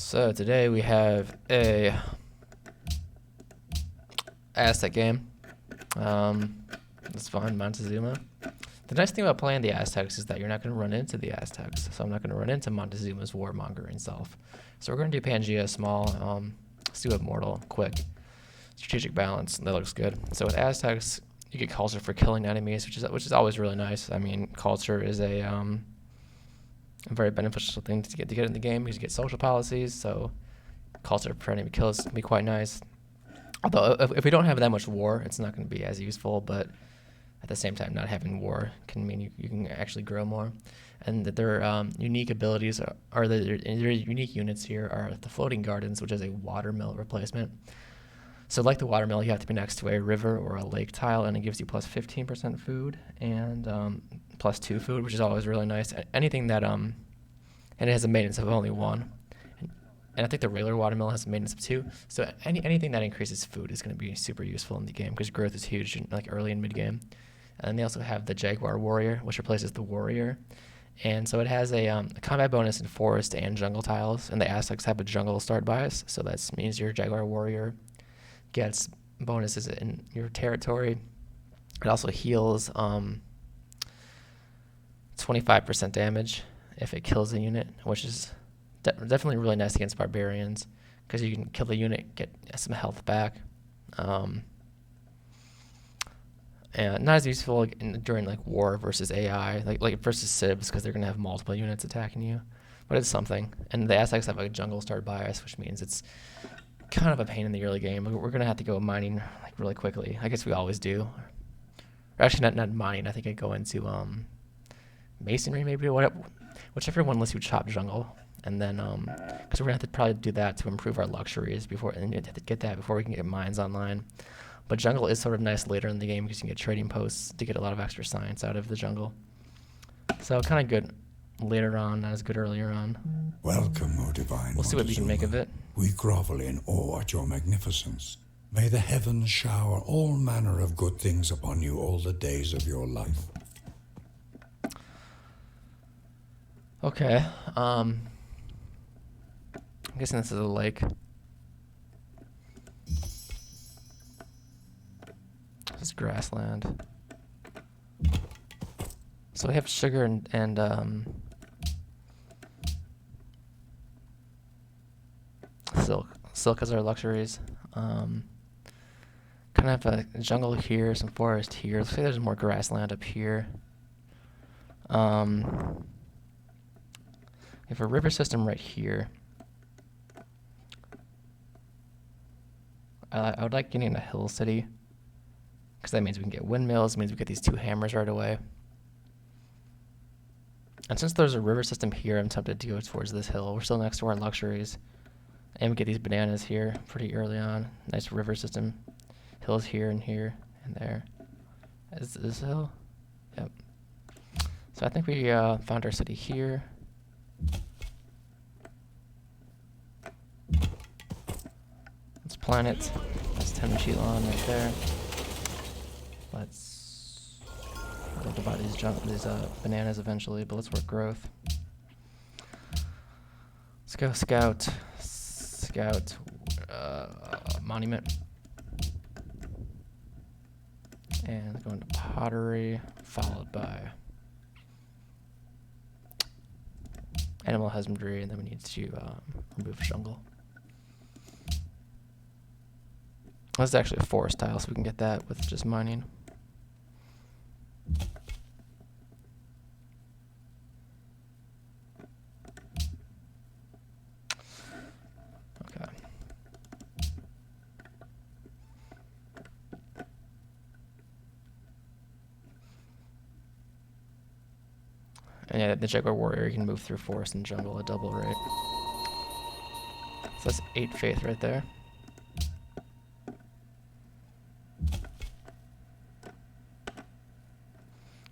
So today we have a Aztec game. It's fun, Montezuma. The nice thing about playing the Aztecs is that you're not going to run into the Aztecs, so I'm not going to run into Montezuma's warmongering self. So we're going to do Pangea small, let's do Immortal quick. Strategic balance, that looks good. So with Aztecs, you get culture for killing enemies, which is always really nice. I mean, culture is a very beneficial thing to get in the game because you get social policies. So culture for enemy kills can be quite nice. Although if we don't have that much war, it's not going to be as useful. But at the same time, not having war can mean you can actually grow more. And that their unique abilities are their unique units here are the floating gardens, which is a watermill replacement. So like the watermill, you have to be next to a river or a lake tile, and it gives you plus 15% food and plus 2 food, which is always really nice. Anything that and it has a maintenance of only 1. And I think the regular watermill has a maintenance of 2. So anything that increases food is going to be super useful in the game because growth is huge like early and mid game. And then they also have the Jaguar Warrior, which replaces the Warrior. And so it has a combat bonus in forest and jungle tiles, and the Aztecs have a jungle start bias, so that means your Jaguar Warrior gets bonuses in your territory. It also heals 25% damage if it kills a unit, which is definitely really nice against barbarians because you can kill the unit, get some health back. And not as useful during like war versus AI, like versus Sibs, because they're gonna have multiple units attacking you. But it's something. And the Aztecs have a jungle start bias, which means it's kind of a pain in the early game. We're gonna have to go mining like really quickly. I guess we always do. Or actually, not mining. I think I go into masonry maybe, whichever one lets you chop jungle. And then because we're gonna have to probably do that to improve our luxuries before and get that before we can get mines online. But jungle is sort of nice later in the game because you can get trading posts to get a lot of extra science out of the jungle. So kind of good later on, not as good earlier on. Welcome, O divine We'll see what we can make of it. We grovel in awe at your magnificence. May the heavens shower all manner of good things upon you all the days of your life. Okay. I'm guessing this is a lake. This is grassland. So we have sugar and silk. Silk as our luxuries. Kind of have a jungle here, some forest here. Let's say there's more grassland up here. We have a river system right here. I would like getting a hill city, because that means we can get windmills, it means we get these 2 hammers right away. And since there's a river system here, I'm tempted to go towards this hill. We're still next to our luxuries. And we get these bananas here pretty early on. Nice river system. Hills here and there. Is this a hill? Yep. So I think we found our city here. Let's plant it. That's 10 Chilon right there. I'd love to buy these bananas eventually, but let's work growth. Let's go scout monument. And go into pottery, followed by animal husbandry, and then we need to remove jungle. This is actually a forest tile, so we can get that with just mining. Okay. And yeah, the Jaguar Warrior can move through forest and jungle at double rate. So that's 8 faith right there.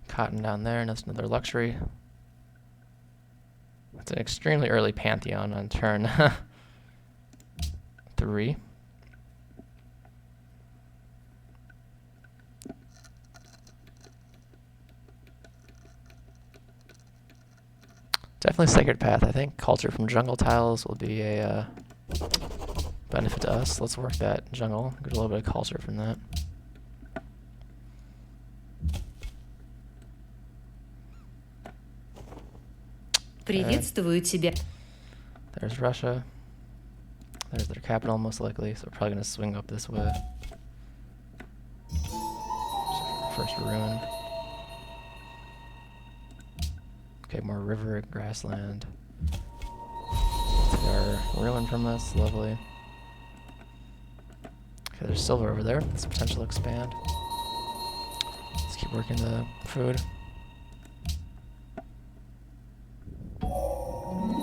Cotton down there, and that's another luxury. It's an extremely early Pantheon on turn 3. Definitely Sacred Path. I think culture from jungle tiles will be a benefit to us. Let's work that jungle. Get a little bit of culture from that. Приветствую тебя. There's Russia. There's their capital, most likely. So we're probably gonna swing up this way. First ruin. Okay, more river, grassland. Take our ruin from this, lovely. Okay, there's silver over there. That's a potential to expand. Let's keep working the food.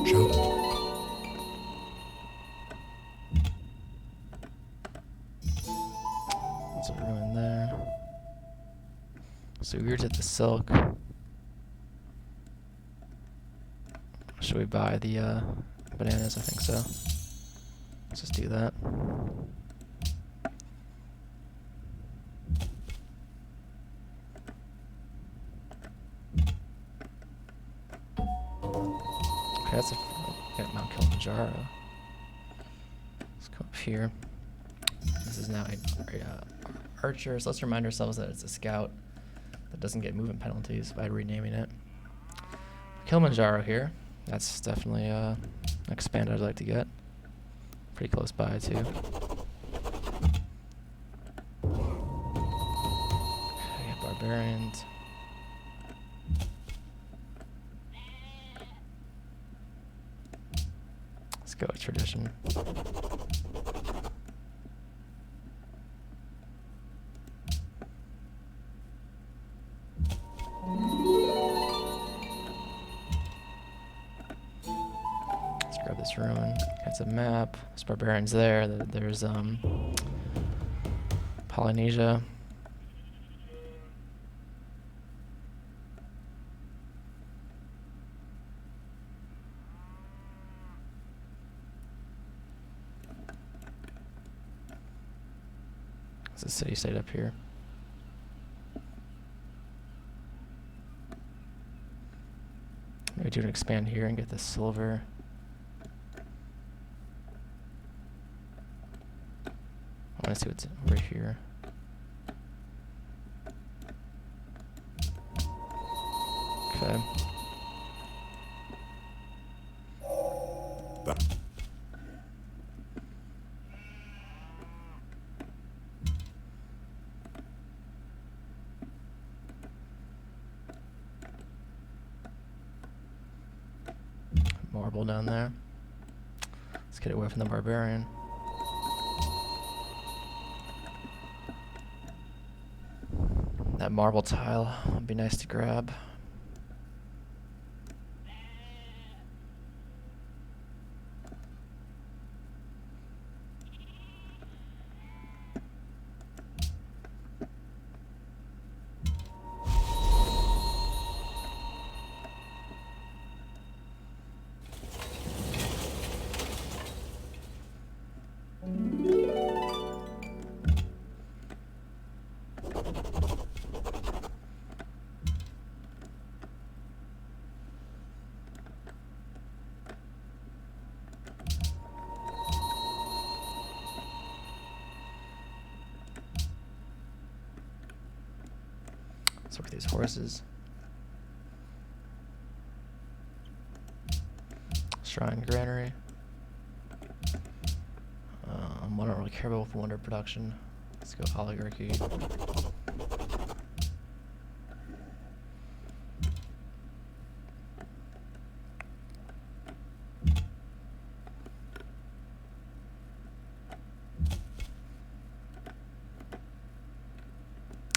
Shall There's a ruin there. So we were at the silk. Should we buy the bananas? I think so. Let's just do that. Okay, that's got Mount Kilimanjaro. Let's go up here. This is now a archer, so let's remind ourselves that it's a scout that doesn't get movement penalties by renaming it. Kilimanjaro here. That's definitely an expand I'd like to get. Pretty close by too. Okay, barbarians. Let's go with tradition. Let's grab this ruin. It's a map. There's barbarians there. There's Polynesia. There's a city-state up here. Maybe do an expand here and get the silver. I want to see what's over here. Okay. Marble down there. Let's get away from the barbarian. That marble tile would be nice to grab. Let's look at these horses. Shrine granary. I don't really care about wonder production. Let's go oligarchy.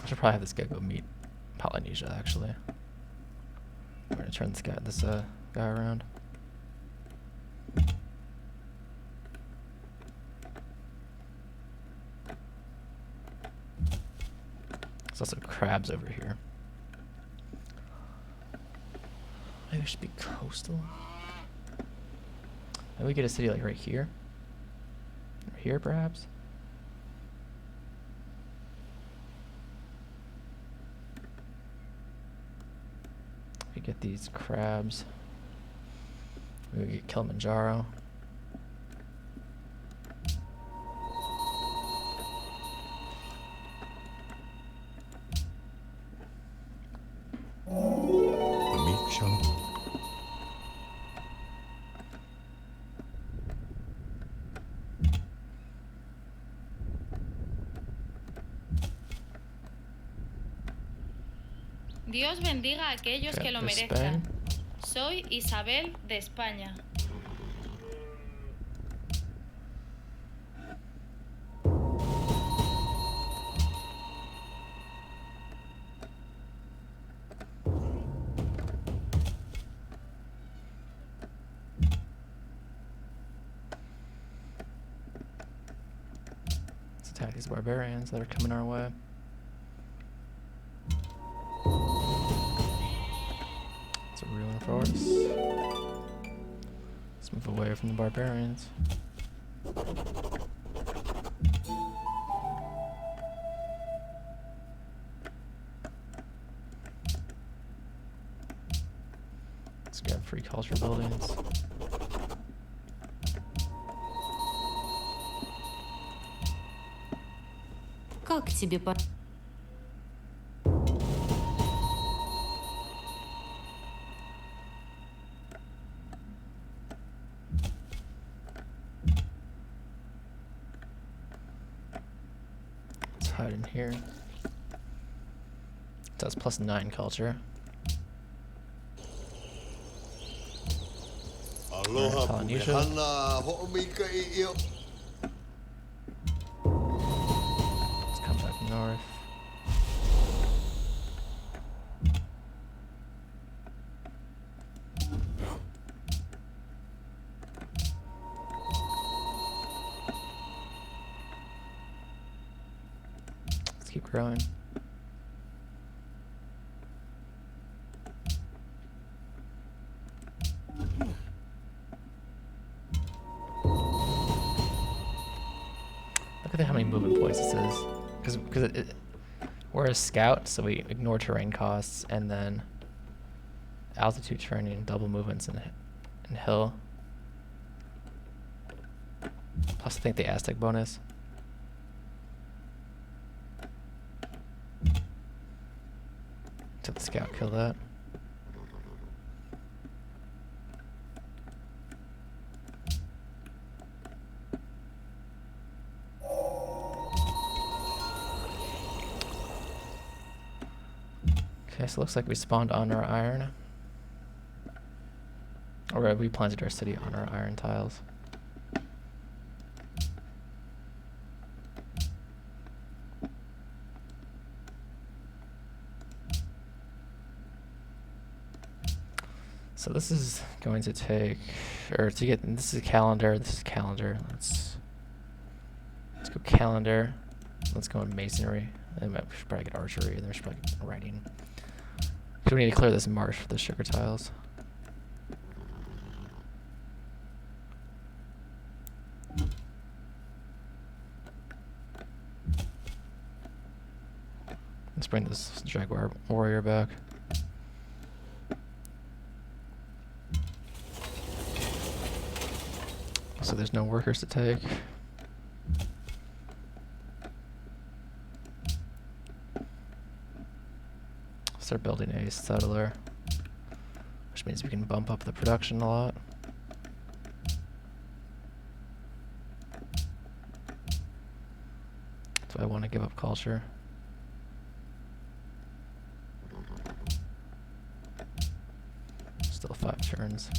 I should probably have this guy go meet Polynesia, actually. I'm gonna turn this guy around. There's also crabs over here. Maybe we should be coastal. Maybe we get a city like right here. Or here, perhaps. We get these crabs. We get Kilimanjaro. The meat shop. Dios bendiga a aquellos Okay, que lo there's merezcan. Spain. Soy Isabel de España. Let's attack these barbarians that are coming our way. It's a ruin for us. Let's move away from the barbarians. Let's grab free culture buildings. Как тебе по... Let's hide in here. That's plus 9 culture. Aloha Polynesia. pumehana ho'omika i'io. Let's come back north. Let's keep growing. Look at how many movement points this is. Because we're a scout, so we ignore terrain costs, and then altitude training, double movements, and hill. Plus, I think the Aztec bonus. Did the scout kill that? Okay, so it looks like we spawned on our iron. Or we planted our city on our iron tiles. So this is going to take, or to get, this is calendar, this is calendar. Let's go calendar. Let's go in masonry. And we should probably get archery, and then we should probably get writing. So we need to clear this marsh for the sugar tiles. Let's bring this jaguar warrior back. So there's no workers to take. Start building a settler, which means we can bump up the production a lot. Do I want to give up culture? Still 5 turns.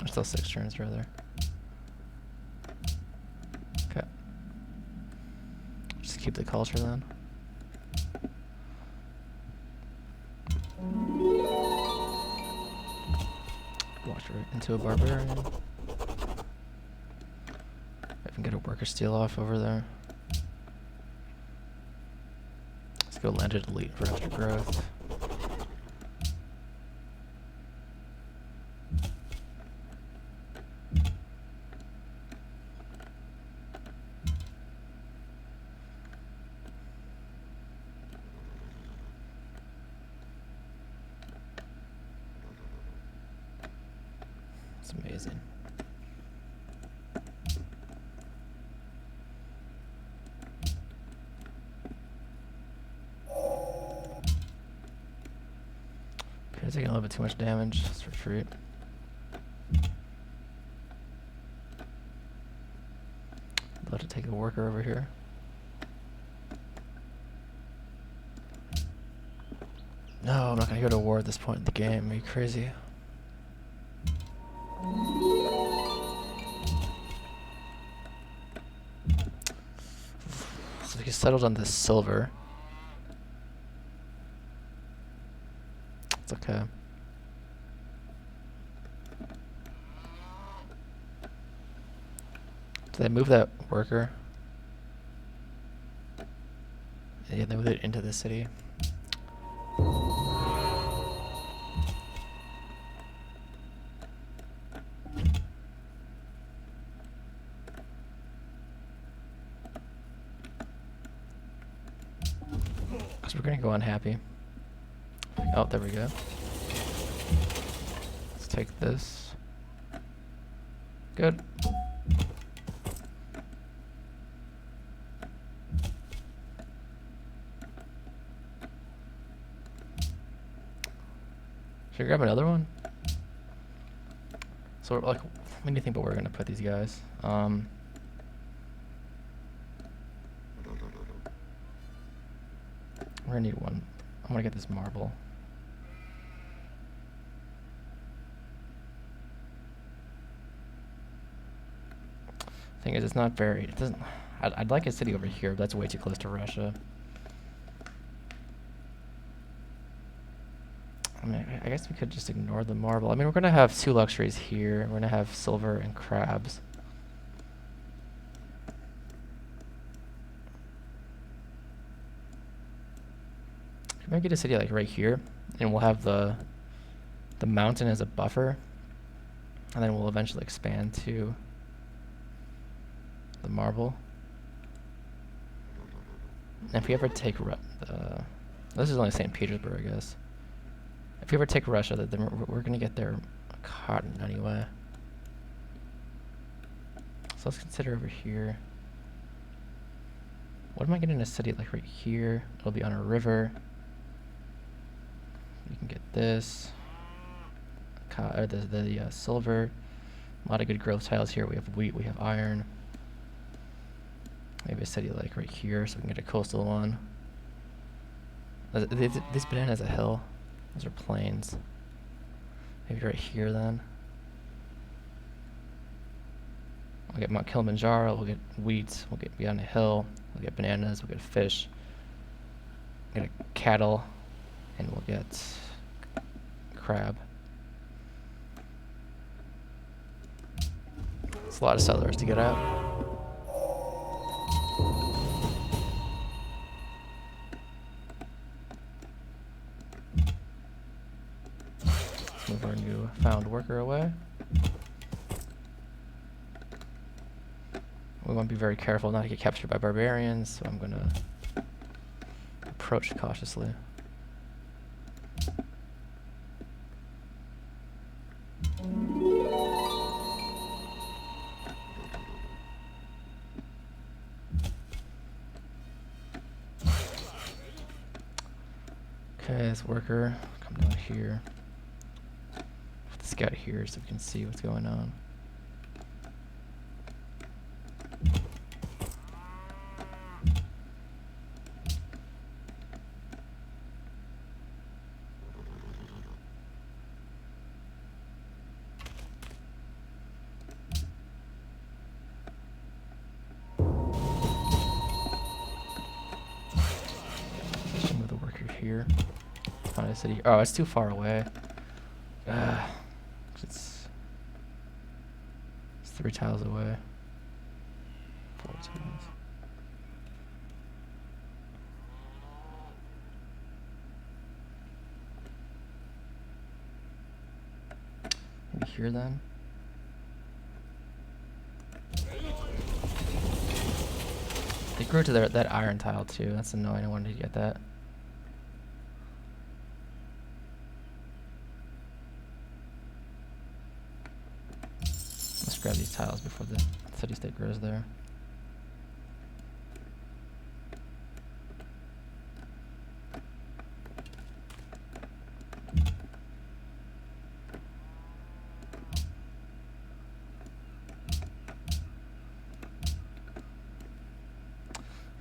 Or still 6 turns, rather. Okay. Just keep the culture then. Watch right into a barbarian. I can get a worker steal off over there. Let's go landed elite for extra growth. It's amazing. Okay, taking a little bit too much damage. Let's retreat. About to take a worker over here. No, I'm not gonna go to war at this point in the game. Are you crazy? So he settled on this silver. It's okay. Did they move that worker? Yeah, they moved it into the city. Because we're gonna go unhappy. Oh, there we go. Let's take this. Good. Should I grab another one? So, like, when do you think where we're gonna put these guys? We're gonna need one. I'm gonna get this marble. Thing is, it's not very. It doesn't. I'd like a city over here, but that's way too close to Russia. I mean, I guess we could just ignore the marble. I mean, we're gonna have 2 luxuries here. We're gonna have silver and crabs. We might get a city like right here, and we'll have the mountain as a buffer, and then we'll eventually expand to the marble. And if we ever take this is only St. Petersburg, I guess. If we ever take Russia, then we're gonna get their cotton anyway. So let's consider over here. What am I getting in a city like right here? It'll be on a river. We can get this. The silver. A lot of good growth tiles here. We have wheat, we have iron. Maybe a city like right here so we can get a coastal one. This banana is a hill. Those are plains. Maybe right here then. We'll get Mount Kilimanjaro, we'll get wheat, we'll get beyond a hill, we'll get bananas, we'll get fish, we'll get cattle, and we'll get crab. It's a lot of settlers to get out. Let's move our new found worker away. We want to be very careful not to get captured by barbarians, so I'm going to approach cautiously. Okay, this worker, come down here. Put the scout here so we can see what's going on. Move the worker here. Find a city. Oh, it's too far away. It's 3 tiles away. 4 tiles. Maybe here then. They grew to that iron tile too. That's annoying. I wanted to get that. grab these tiles before the city state grows there.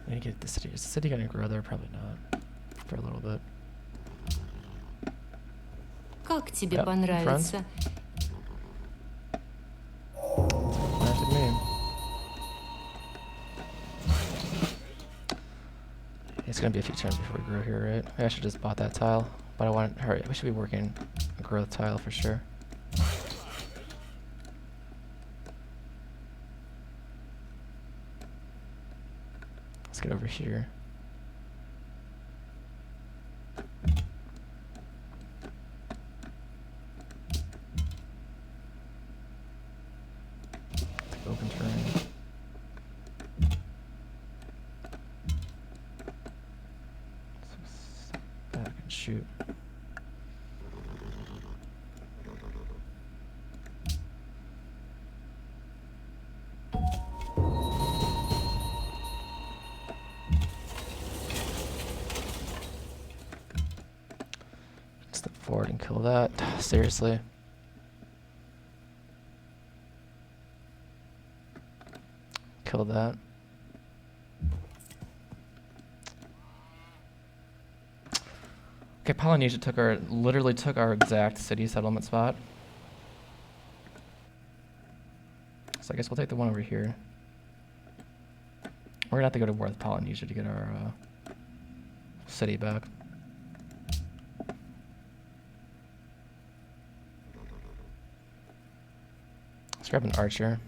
I need to get the city. Is the city gonna grow there? Probably not. For a little bit. Как тебе Yep, понравится? Nice with me. It's gonna be a few turns before we grow here, right? Maybe I should just bought that tile, but I want to hurry. We should be working a growth tile for sure. Let's get over here. Take open terrain. So back and shoot. Step forward and kill that. Seriously. Kill that. Okay, Polynesia literally took our exact city settlement spot. So I guess we'll take the one over here. We're gonna have to go to war with Polynesia to get our city back. Let's grab an archer.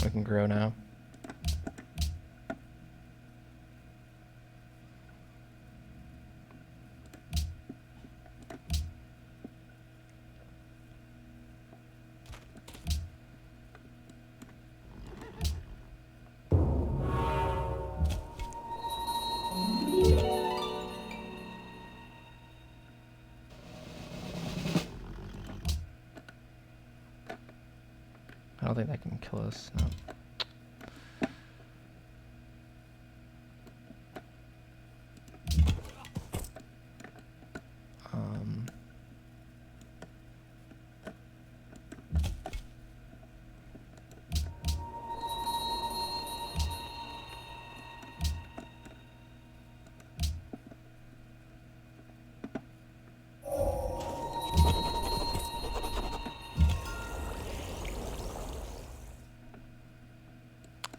We can grow now. I don't think that can kill us, no.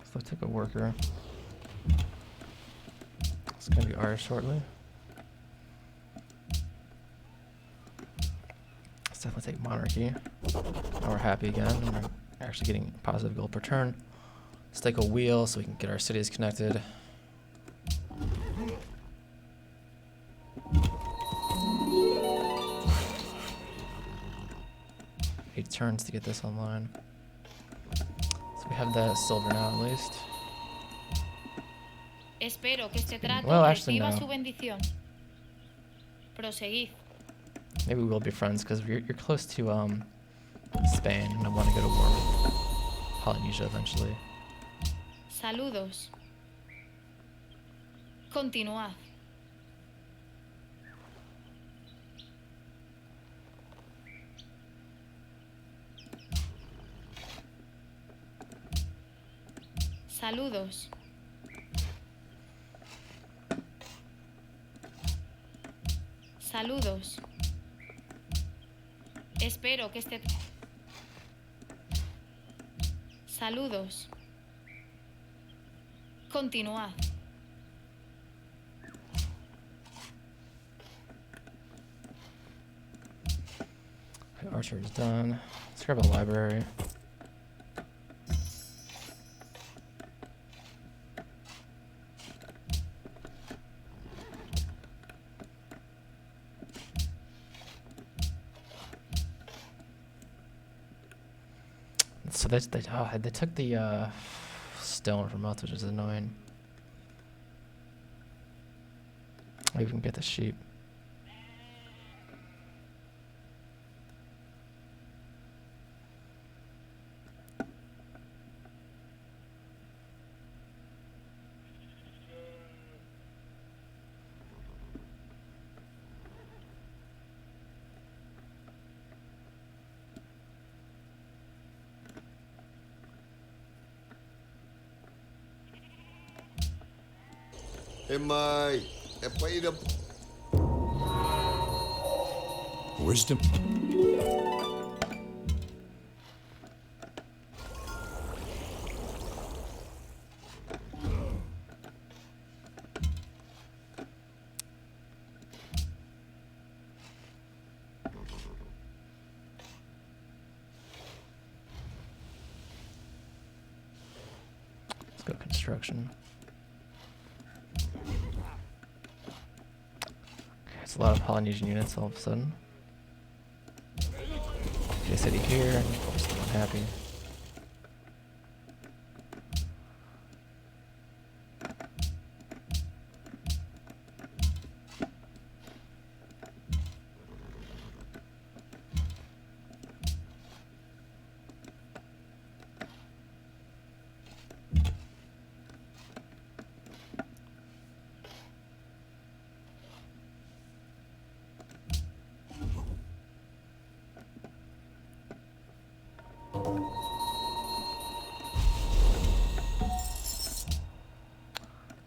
So let's take a worker. It's gonna be ours shortly. Let's definitely take monarchy. Now we're happy again. We're actually getting positive gold per turn. Let's take a wheel so we can get our cities connected. 8 turns to get this online. So we have that silver now at least. Espero que este trato Well, actually, reciba no. su bendición. Proseguid. Maybe we'll be friends because you're close to Spain, and I want to go to war with Polynesia eventually. Saludos. Continuad. Saludos. Saludos. Espero que este... Saludos. Continuad. Okay, Archer is done. Let's grab a library. So they took the stone from us, which is annoying. Maybe we can get the sheep. Em ơi, em quay đâm. Wisdom. Let's go construction. Okay, it's a lot of Polynesian units all of a sudden. Okay, city here. I'm still unhappy.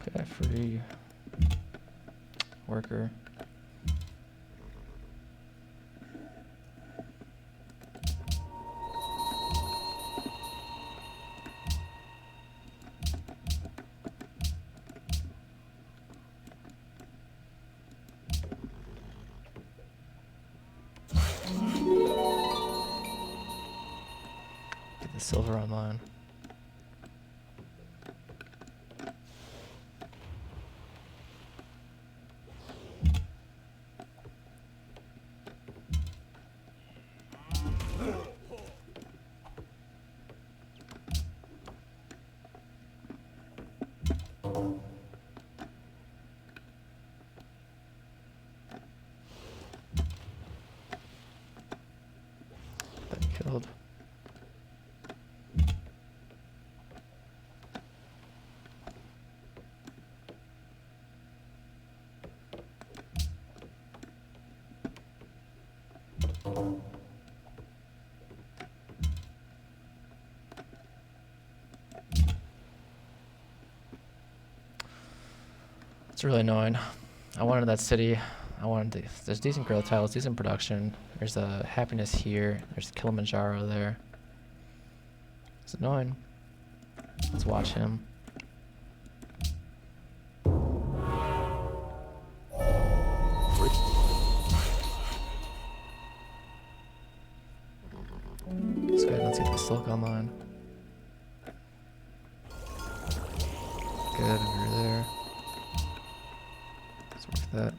Okay, free worker. Get the silver online. That killed. It's really annoying. I wanted that city. There's decent growth tiles, decent production. There's a happiness here. There's Kilimanjaro there. It's annoying. Let's watch him. Let's go ahead and let's get the silk online. Good, over there. Let's work that.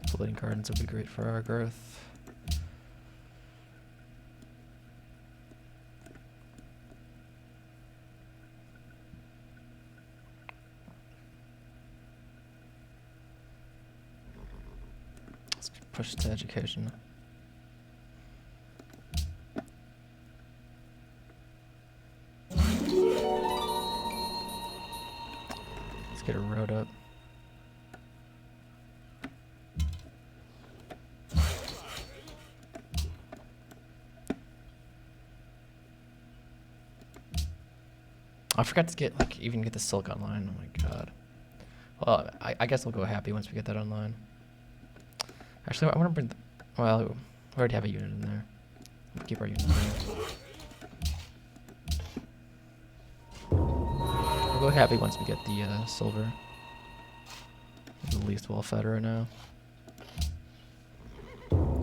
Floating gardens would be great for our growth. Let's push to education. Let's get a road up. I forgot to get even get the silk online. Oh my god. Well, I guess we'll go happy once we get that online. Actually, I want to bring. Well, we already have a unit in there. We'll keep our unit there. We'll go happy once we get the silver. It's the least well fed right now.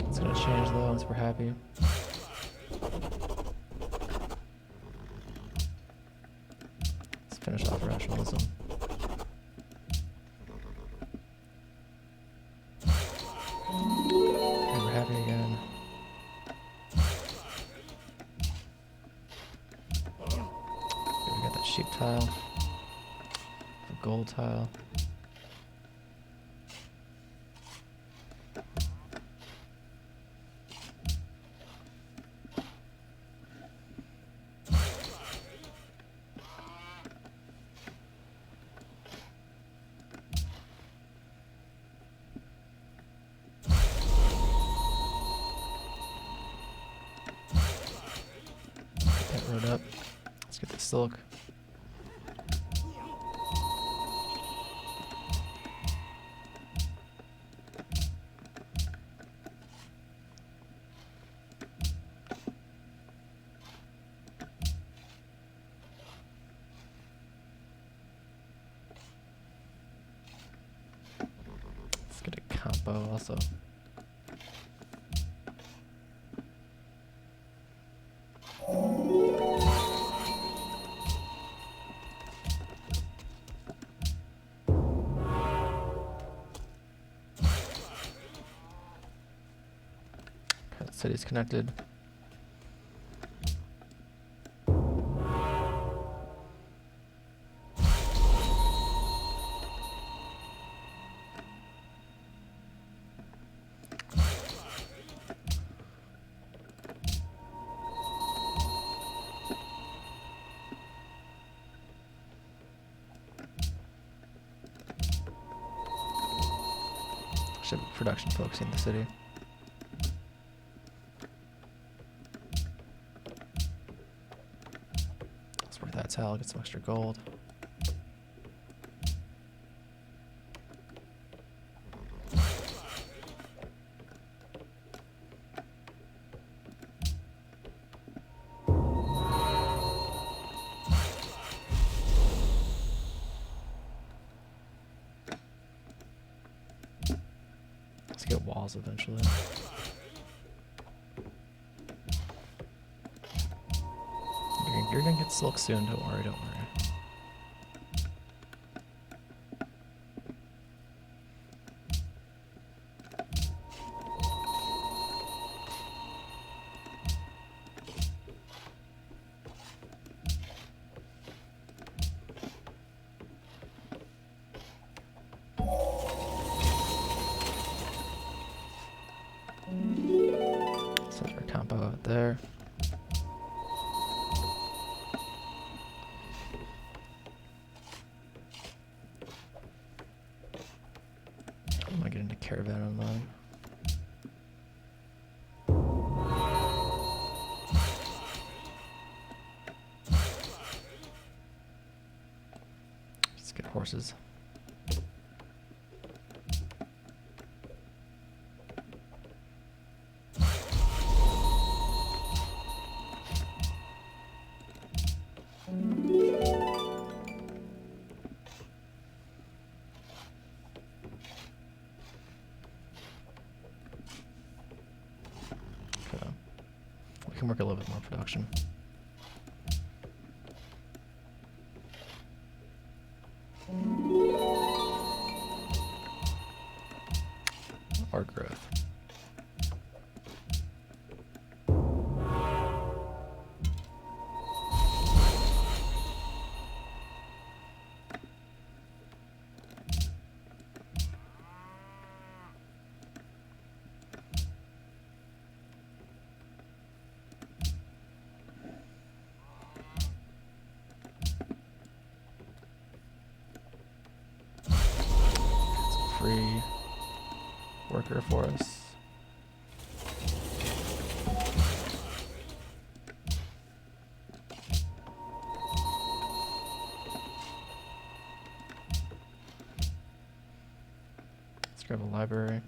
It's gonna change though once we're happy. Let's finish off rationalism. Okay, we're happy again. Okay, we got that sheep tile, the gold tile. Road up. Let's get the silk. Let's get a combo also. City's connected. Should have production focusing the city. That's how I'll get some extra gold. Let's get walls eventually. You're gonna get silk soon, don't worry, don't worry. Set our combo out there. I'm gonna get into caravan online. Let's get horses. Okay. We can work a little bit more production. Or growth. Free worker for us. Let's grab a library,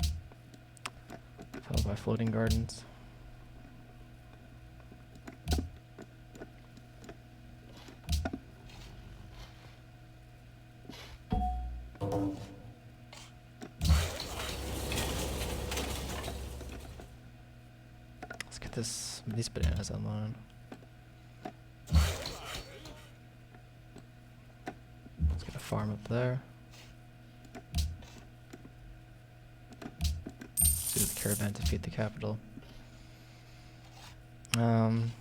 followed by floating gardens. These bananas online. Let's get a farm up there. Let's do the caravan to feed the capital. Kind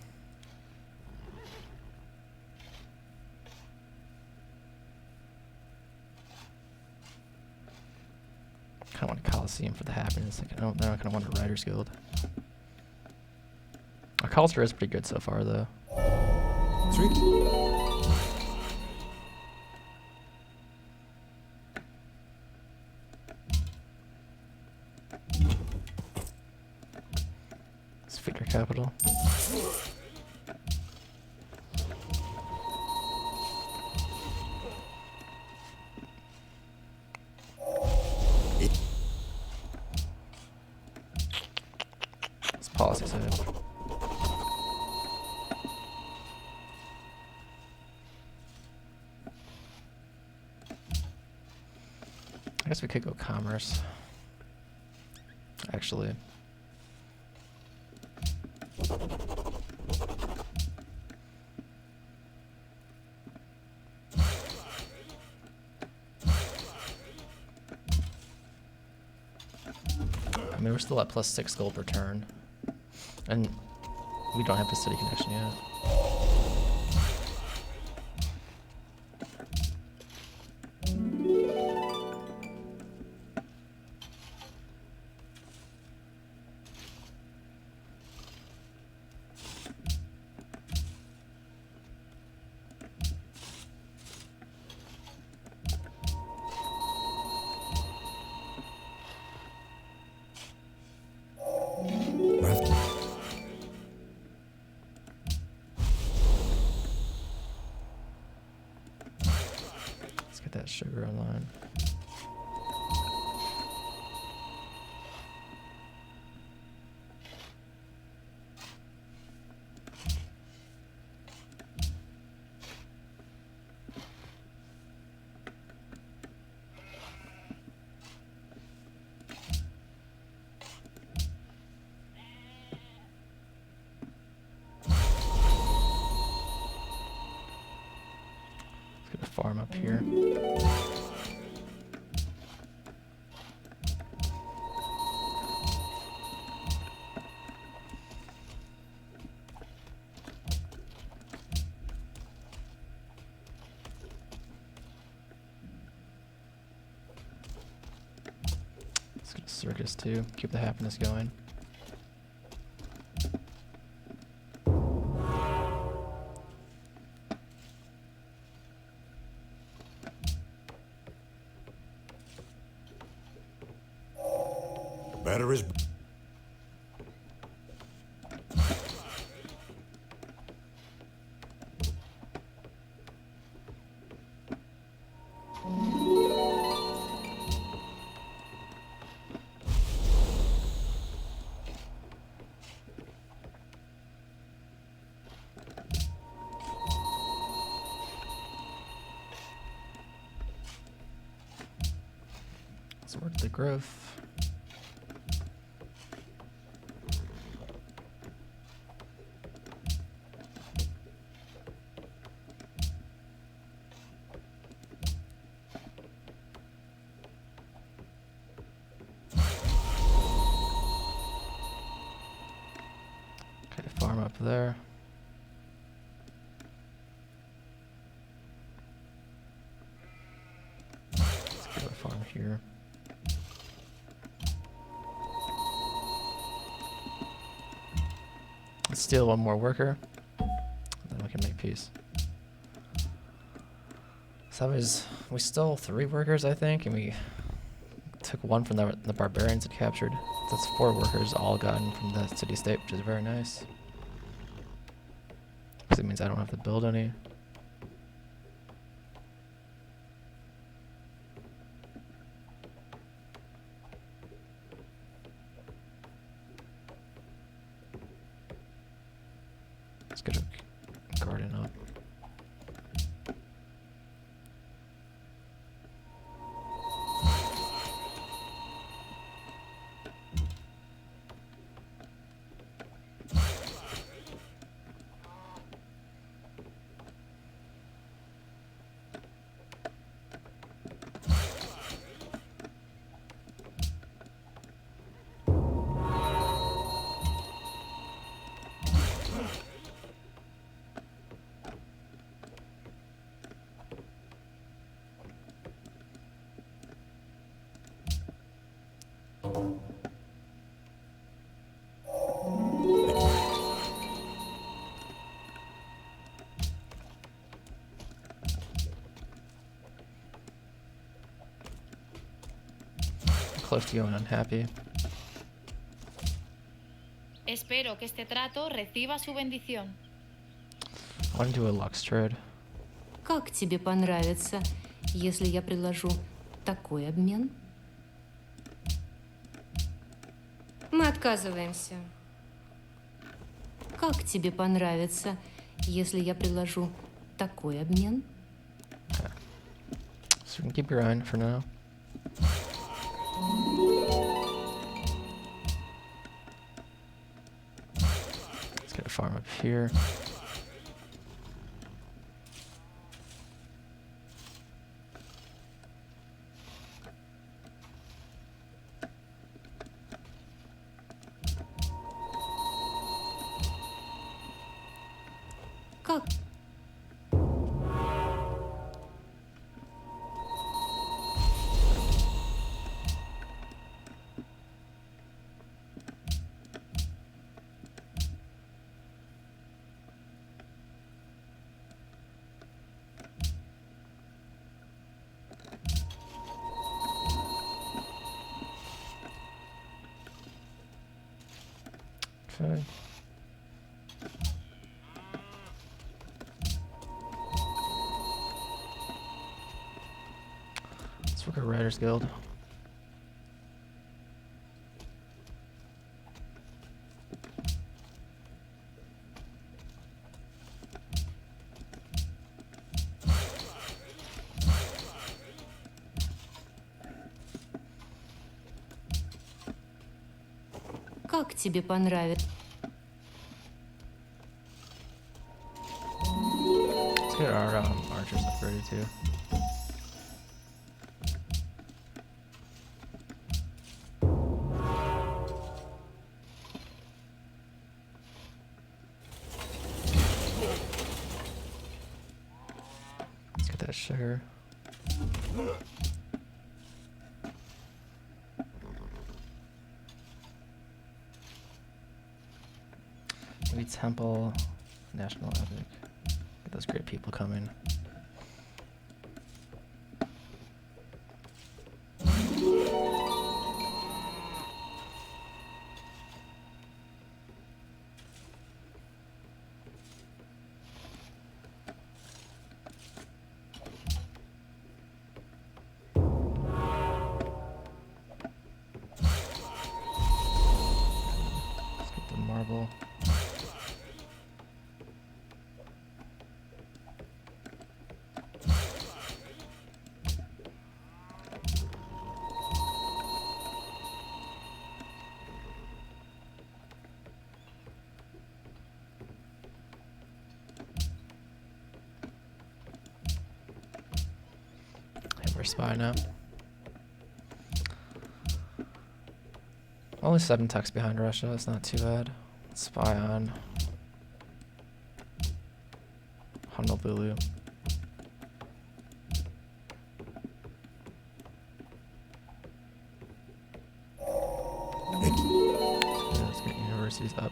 of want a Coliseum for the happiness. Like, they're not gonna want a Riders Guild. Our culture is pretty good so far, though. 3. Let's feed our capital. guess we could go commerce. Actually. I mean, we're still at +6 gold per turn. And we don't have a city connection yet. Let's get that sugar online. Let's get a farm up here. Let's get a circus too. Keep the happiness going. Better is... Let's work the growth. Okay, farm up there. Let's get a farm here. Let's steal one more worker, then we can make peace. So that was, we stole 3 workers, I think, and we took 1 from the barbarians had captured. That's 4 workers all gotten from the city-state, which is very nice. Because it means I don't have to build any. Let's get a garden up. Close to going unhappy. Espero que este trato reciba su bendición. I want to do a Lux trade. Как тебе понравится, если я предложу такой обмен? Мы отказываемся. Как тебе понравится, если я предложу такой обмен? So we can keep your iron for now. farm up here. Как? Okay. Let's work a Writers Guild. Как тебе понравится? Let's get our archers upgraded too. Let's get that sugar. Maybe Temple, National Epic. Get those great people coming. Let's get the marble. And we're spy now. Only 7 techs behind Russia, that's not too bad. Spy on Honolulu. Yeah, let's get universities up.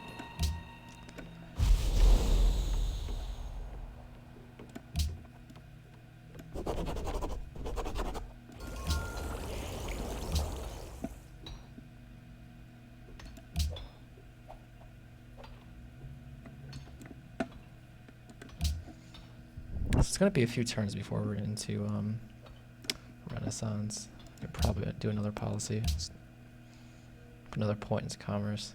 It's gonna be a few turns before we're into Renaissance. Could probably do another policy, another point into commerce.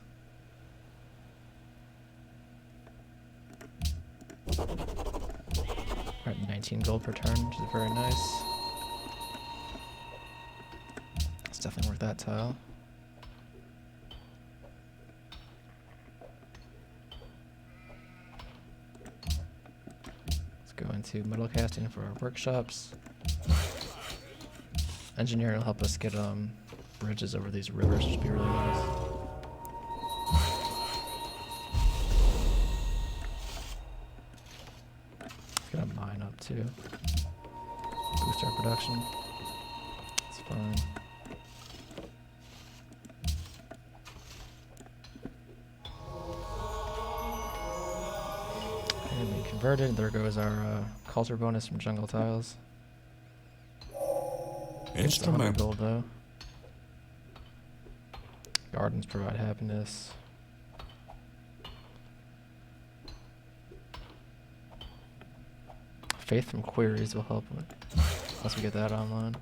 We're at 19 gold per turn, which is very nice. Let's definitely work that tile. Go into metal casting for our workshops. Engineering will help us get bridges over these rivers, which would be really nice. Get a mine up too. Boost our production. It's fine. And we converted. There goes our culture bonus from jungle tiles. It's 100 gold though. Gardens provide happiness. Faith from queries will help once we get that online.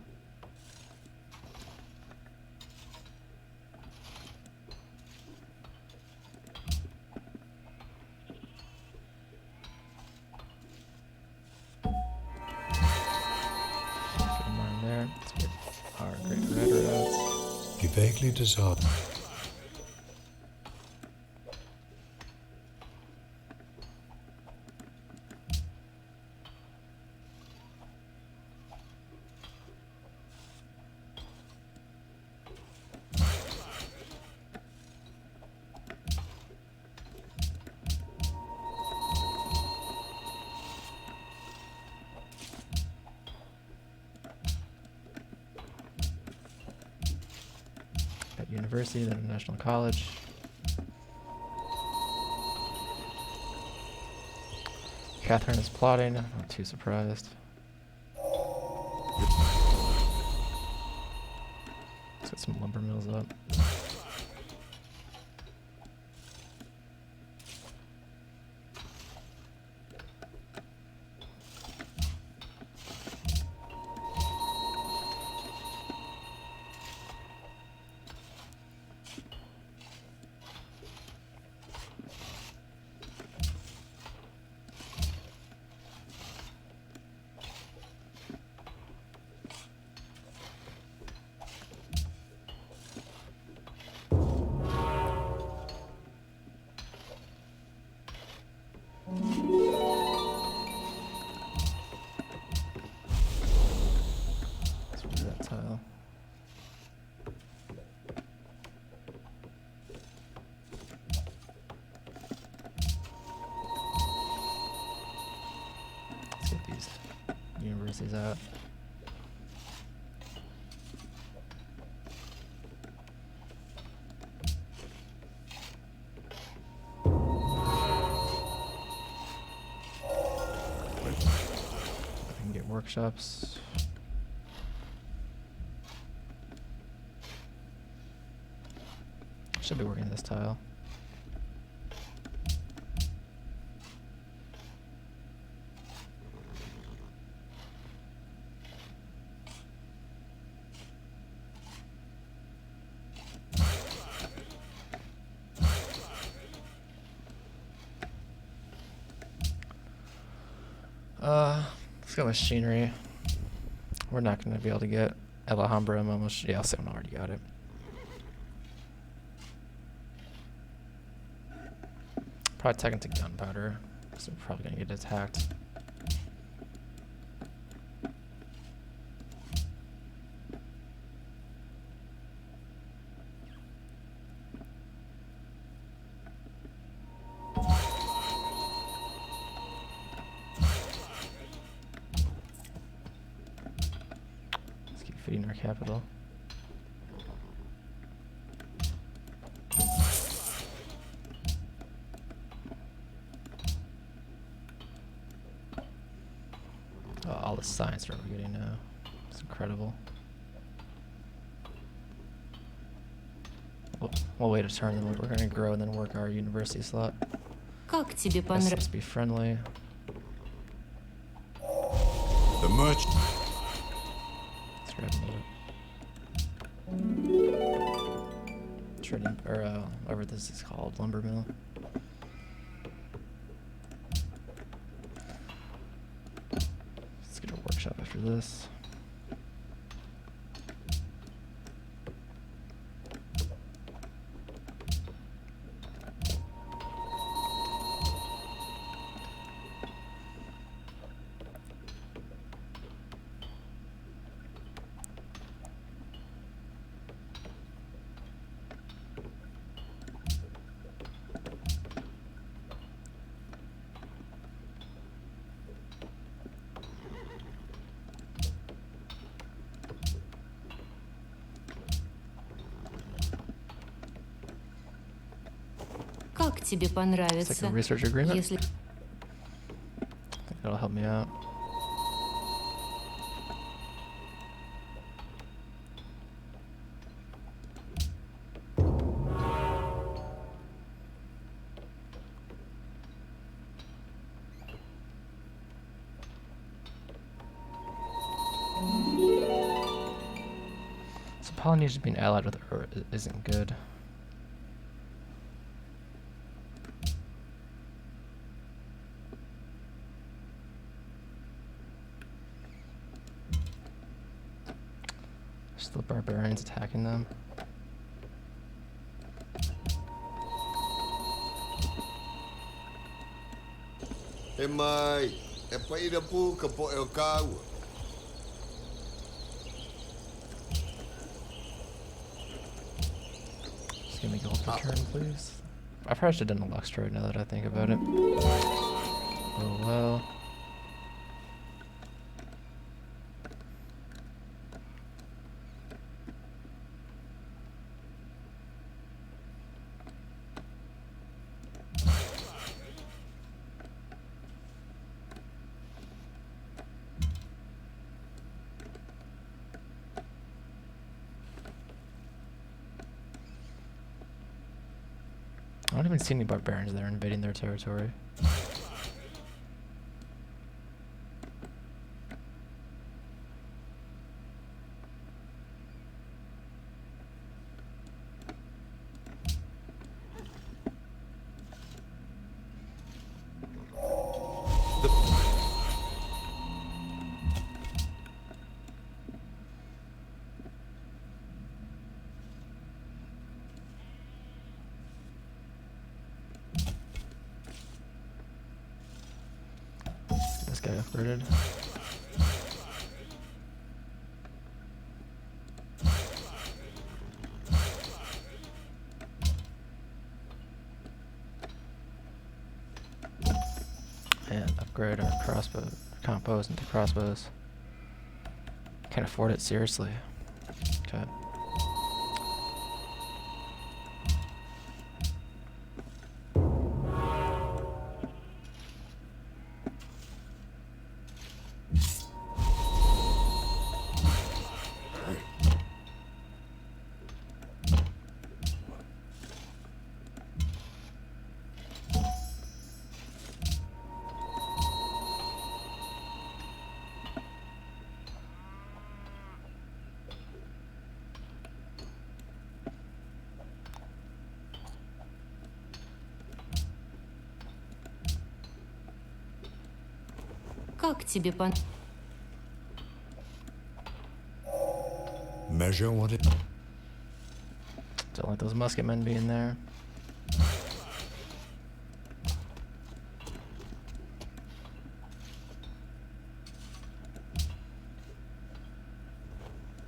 Let's get our great red routes. He vaguely desired. university, then a national college. Catherine is plotting. I'm not too surprised. Let's get some lumber mills up. Let's move that tile. Let's get these universities out. I can get workshops. Should be working this tile. Let's go machinery. We're not going to be able to get Alhambra. I'm almost, yeah, I'll say I already got it. Probably tech into gunpowder, so we're probably gonna get attacked. Let's keep feeding our capital. All the science we're getting now. It's incredible. We'll wait a turn, then we're going to grow and then work our university slot. Как тебе Let's понравилось? be friendly. The merchant. Let's grab a little. Trading, or whatever this is called, lumber mill. Let's get a workshop after this. Как тебе It's like понравится, a research agreement. если... I think that'll help me out. So Polynesia being allied with Ur isn't good. Still barbarians attacking them. E mai, e pai da pu ka po e o kau. Just give me gold per turn, please. I probably should have done a Lux trade now that I think about it. Oh well. don't even see any barbarians there invading their territory. This guy upgraded. And upgrade our crossbow combos into crossbows. Can't afford it, seriously. Okay. Как тебе Measure what it... Don't like those musketmen being there.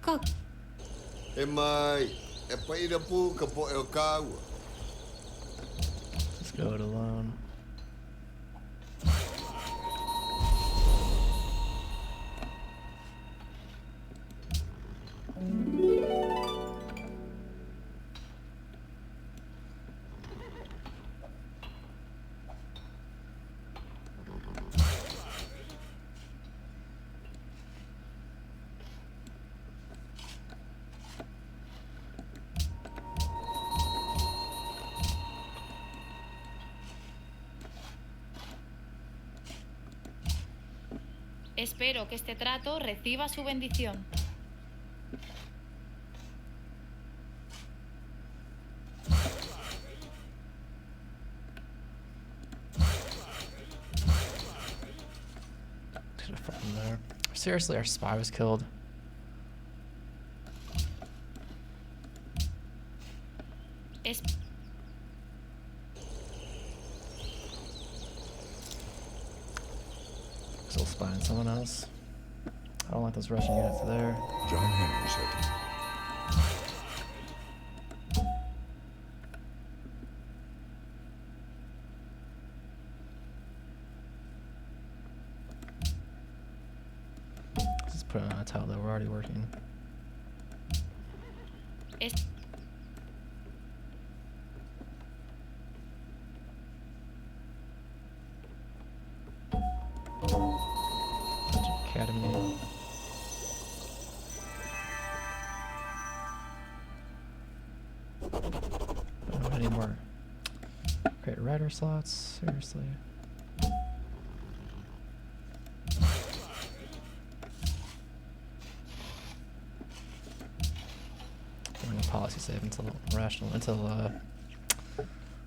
Как? E mai, e pai da pu ka po e o kau. Let's go it alone. Espero que este trato reciba su bendición. Should have fought him there. Seriously, our spy was killed. Es Still spying someone else. I don't like those Russian units there. John Henry said. Let's just put it on a tile that we're already working. es Academy. I don't have any more great rider slots, seriously. Doing a policy save until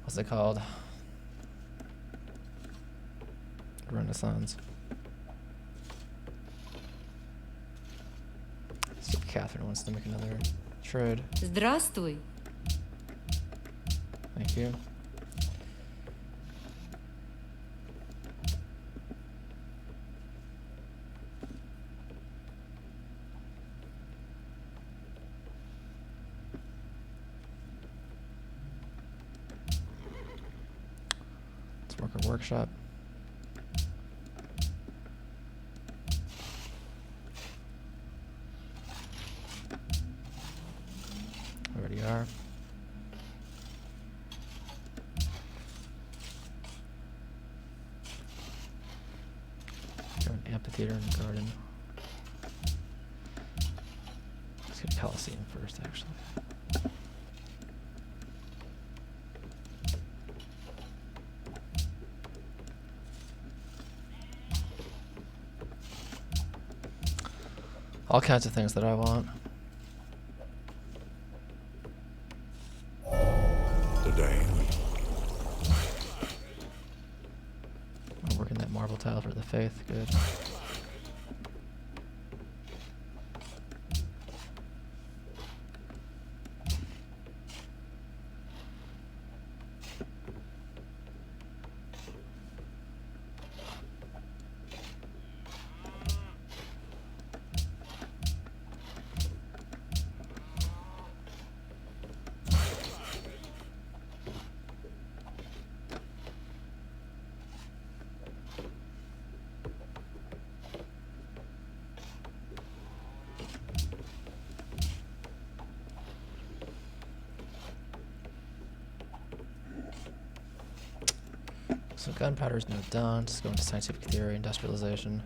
what's it called? Renaissance. See if Catherine wants to make another trade. Здравствуй. Thank you. Let's work a workshop. Already are. Got an amphitheater in the garden. Let's get a Coliseum first, actually. All kinds of things that I want. Today, I'm working that marble tile for the faith. Good. So gunpowder's no done. Just go into scientific theory, industrialization.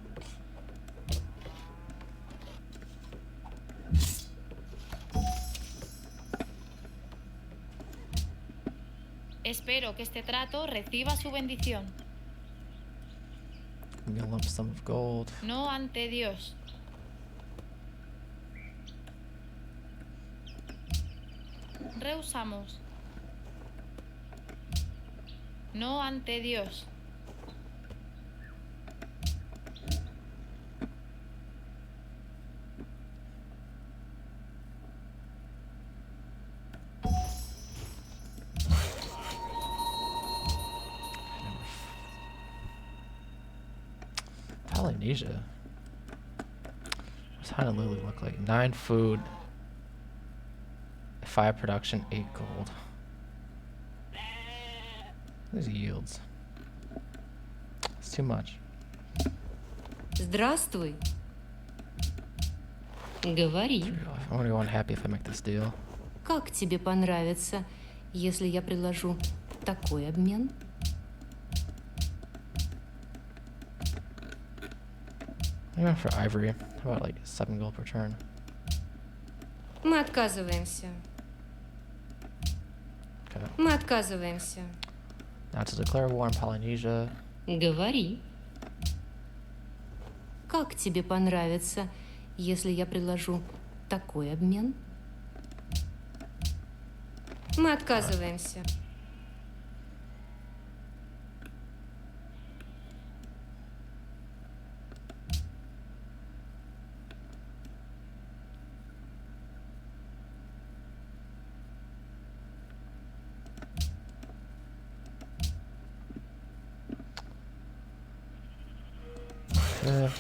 Espero que este trato reciba su bendición. Give me a lump sum of gold. No ante Dios. Rehusamos. No ante Dios. Polynesia. What's Honolulu look like? 9 food, 5 production, 8 gold. These yields. It's too much. Здравствуй. Говори. I'm gonna go unhappy if I make this deal. Как тебе понравится, если я предложу такой обмен? I'm going for ivory. How about like 7 gold per turn? Мы отказываемся. Okay. Мы отказываемся. Now to declare war on Polynesia. Говори. Как тебе понравится, если я предложу такой обмен? Мы отказываемся. Okay.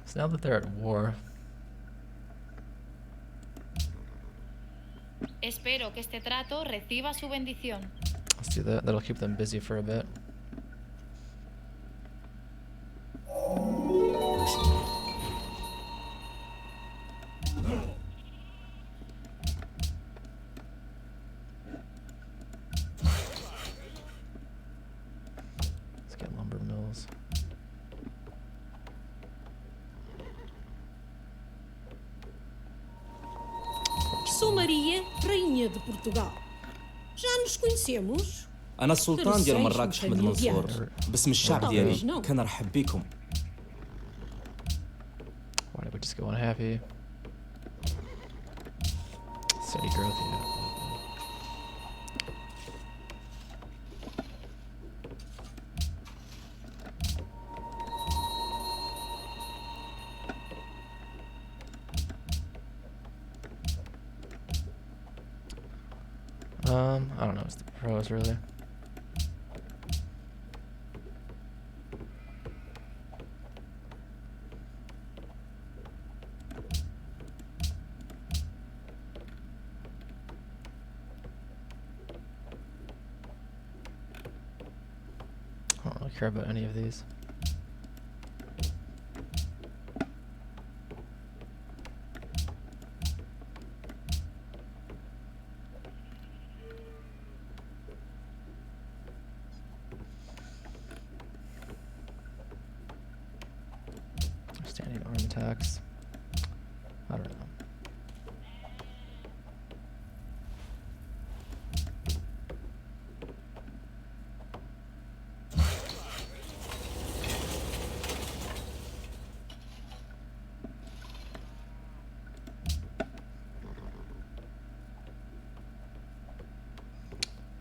So now that they're at war, Espero que este trato reciba su bendición. let's do that. That'll keep them busy for a bit. Let's get lumber mills. Sou Maria, rainha de Portugal. Já nos conhecemos? أنا السلطان ديال رسائل مراكش أحمد شمسانية منصور ديالك. باسم الشعب طبعاً ديالي شنو؟ كنرحب بكم. Why did we just go unhappy? City growth, yeah. I don't know what's the pros really. I don't really care about any of these. Standing arm attacks. I don't know.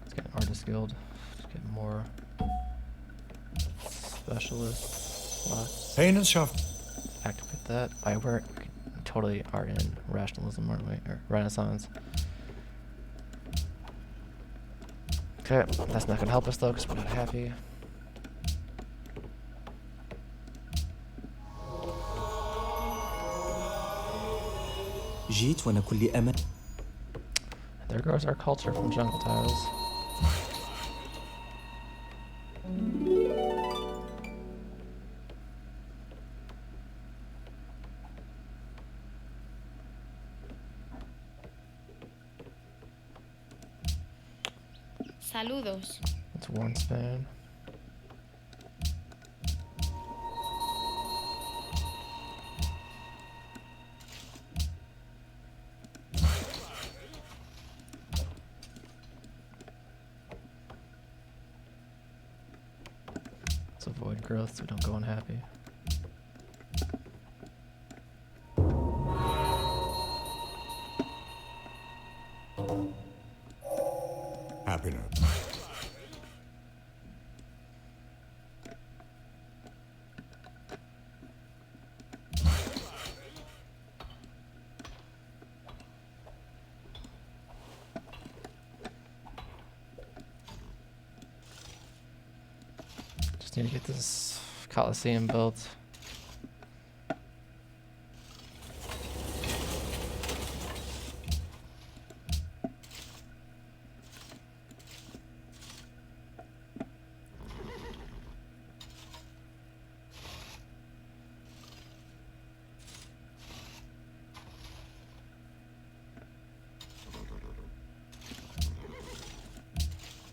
Let's get an artist guild. Let's get more specialist slots. Pain and suffering. Activate that. We totally are in rationalism, aren't we? Or Renaissance. Okay, that's not gonna help us though, because we're not happy. جيت وأنا كل أمل. There goes our culture from jungle tiles. Saludos. It's one span. Let's avoid growth so we don't go unhappy. Happiness. Just need to get this Coliseum built.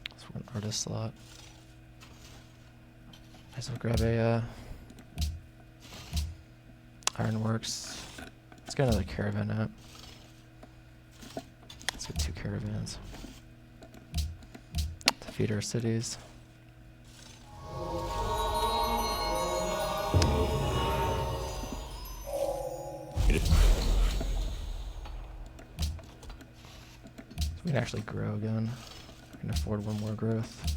Let's run artist slot. Might as well grab a Ironworks. Let's get another caravan out. Let's get 2 caravans to feed our cities. So we can actually grow again. We can afford one more growth.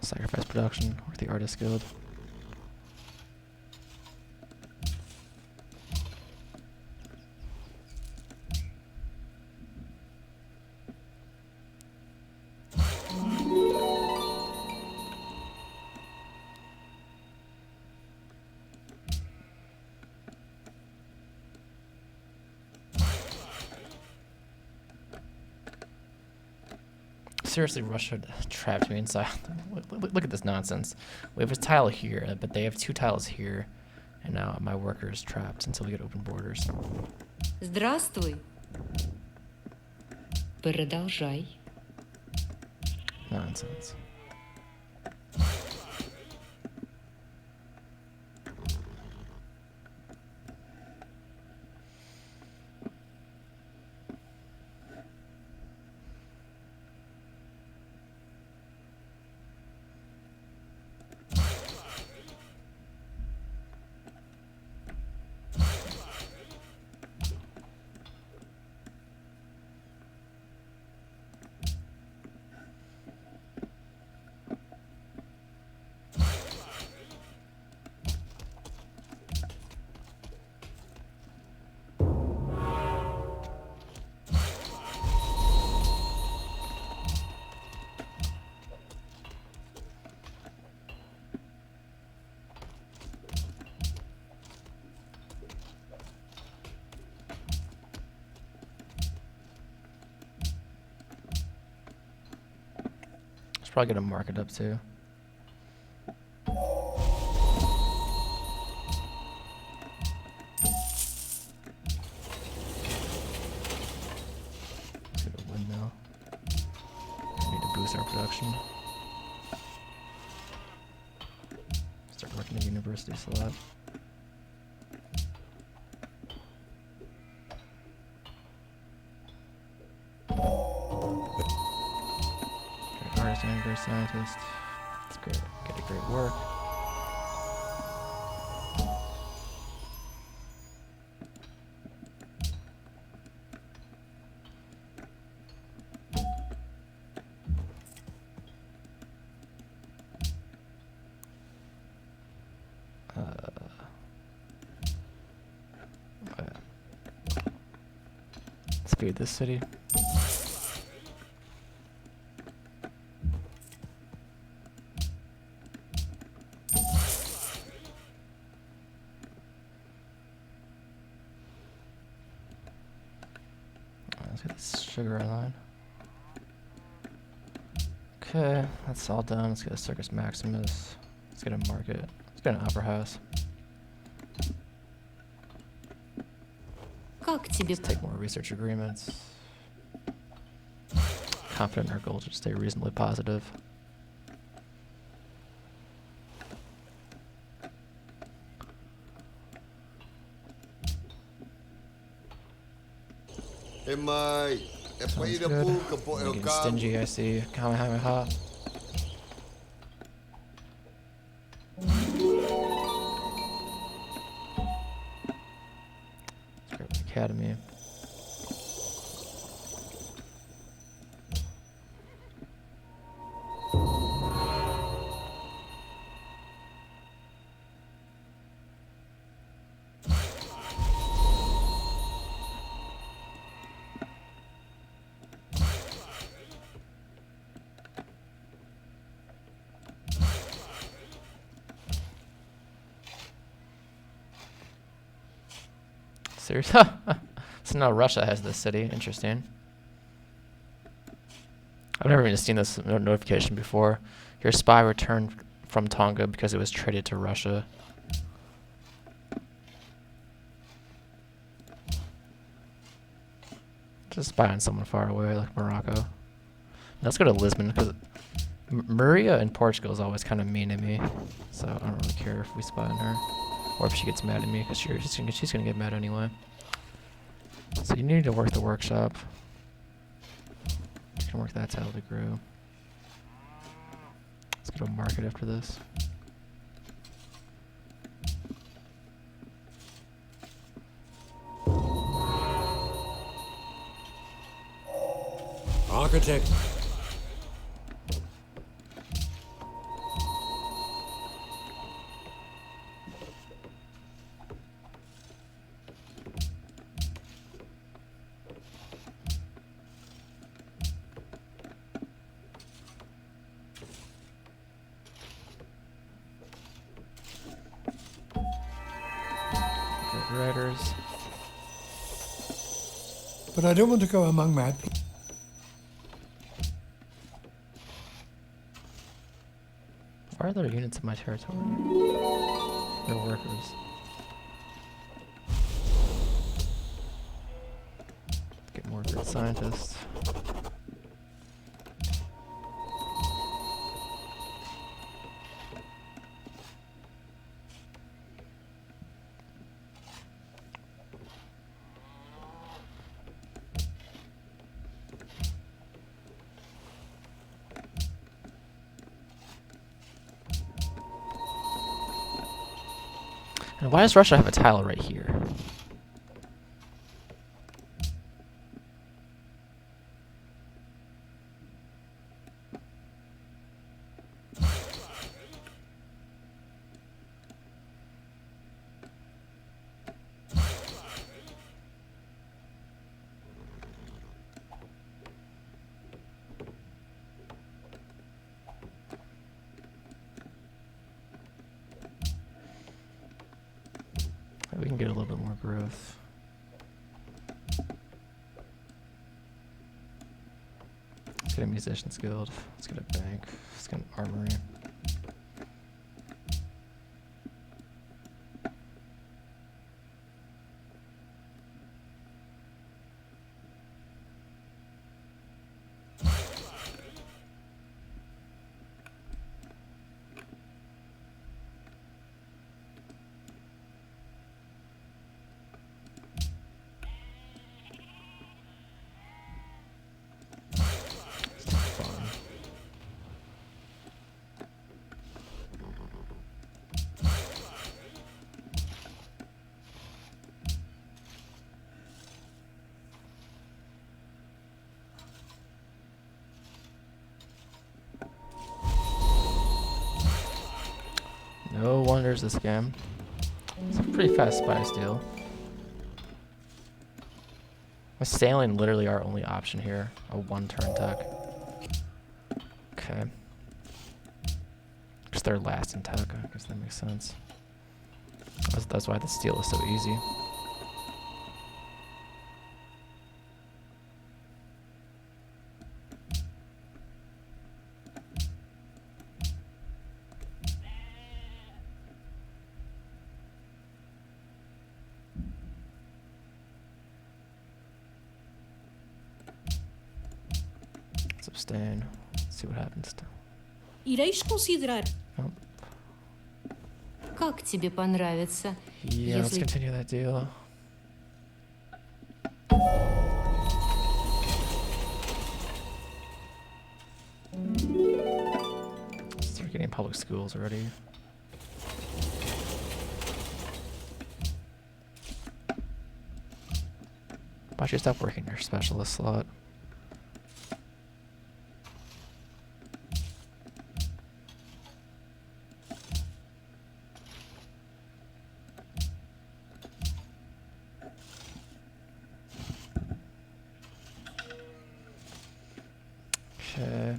Sacrifice production with the artist guild. Seriously, Russia trapped me inside. Look at this nonsense. We have a tile here, but they have 2 tiles here, and now my worker is trapped until we get open borders. Здравствуй. Продолжай. Nonsense. probably get a market up too. Let's get a windmill. We need to boost our production. Start working a university slot. Great artist and great scientist. It's great. Get a great work. Let's feed this city. Let's get this sugar line. Okay, that's all done. Let's get a Circus Maximus. Let's get a market. Let's get an opera house. Как тебе? Let's take more research agreements. Confident in our goal to stay reasonably positive. E mai, e Sounds poi good. dopo che poi I'm ho getting capo. stingy, I see. Kamehameha. Let's grab the academy. Seriously? So now Russia has this city. Interesting. I've never even seen this notification before. Your spy returned from Tonga because it was traded to Russia. Just spy on someone far away, like Morocco. Let's go to Lisbon because Maria in Portugal is always kind of mean to me, so I don't really care if we spy on her or if she gets mad at me because she's gonna get mad anyway. So you need to work the workshop. You can work that tile to grow. Let's go to market after this. Architect. Good writers. But I don't want to go among mad people. Why are there units in my territory? They're workers. Get more good scientists. And why does Russia have a tile right here? We can get a little bit more growth. Let's get a musician's guild. Let's get a bank. Let's get an armory. No wonders this game. It's a pretty fast spy steal. With sailing literally our only option here. A one-turn tech. Okay. Because they're last in tech. I guess that makes sense. That's why the steal is so easy. Abstain. Let's see what happens. Ireis considerar. Oh. Как тебе понравится, Yeah, let's если... continue that deal. Start getting public schools already. Why don't you stop working your specialist slot? Okay.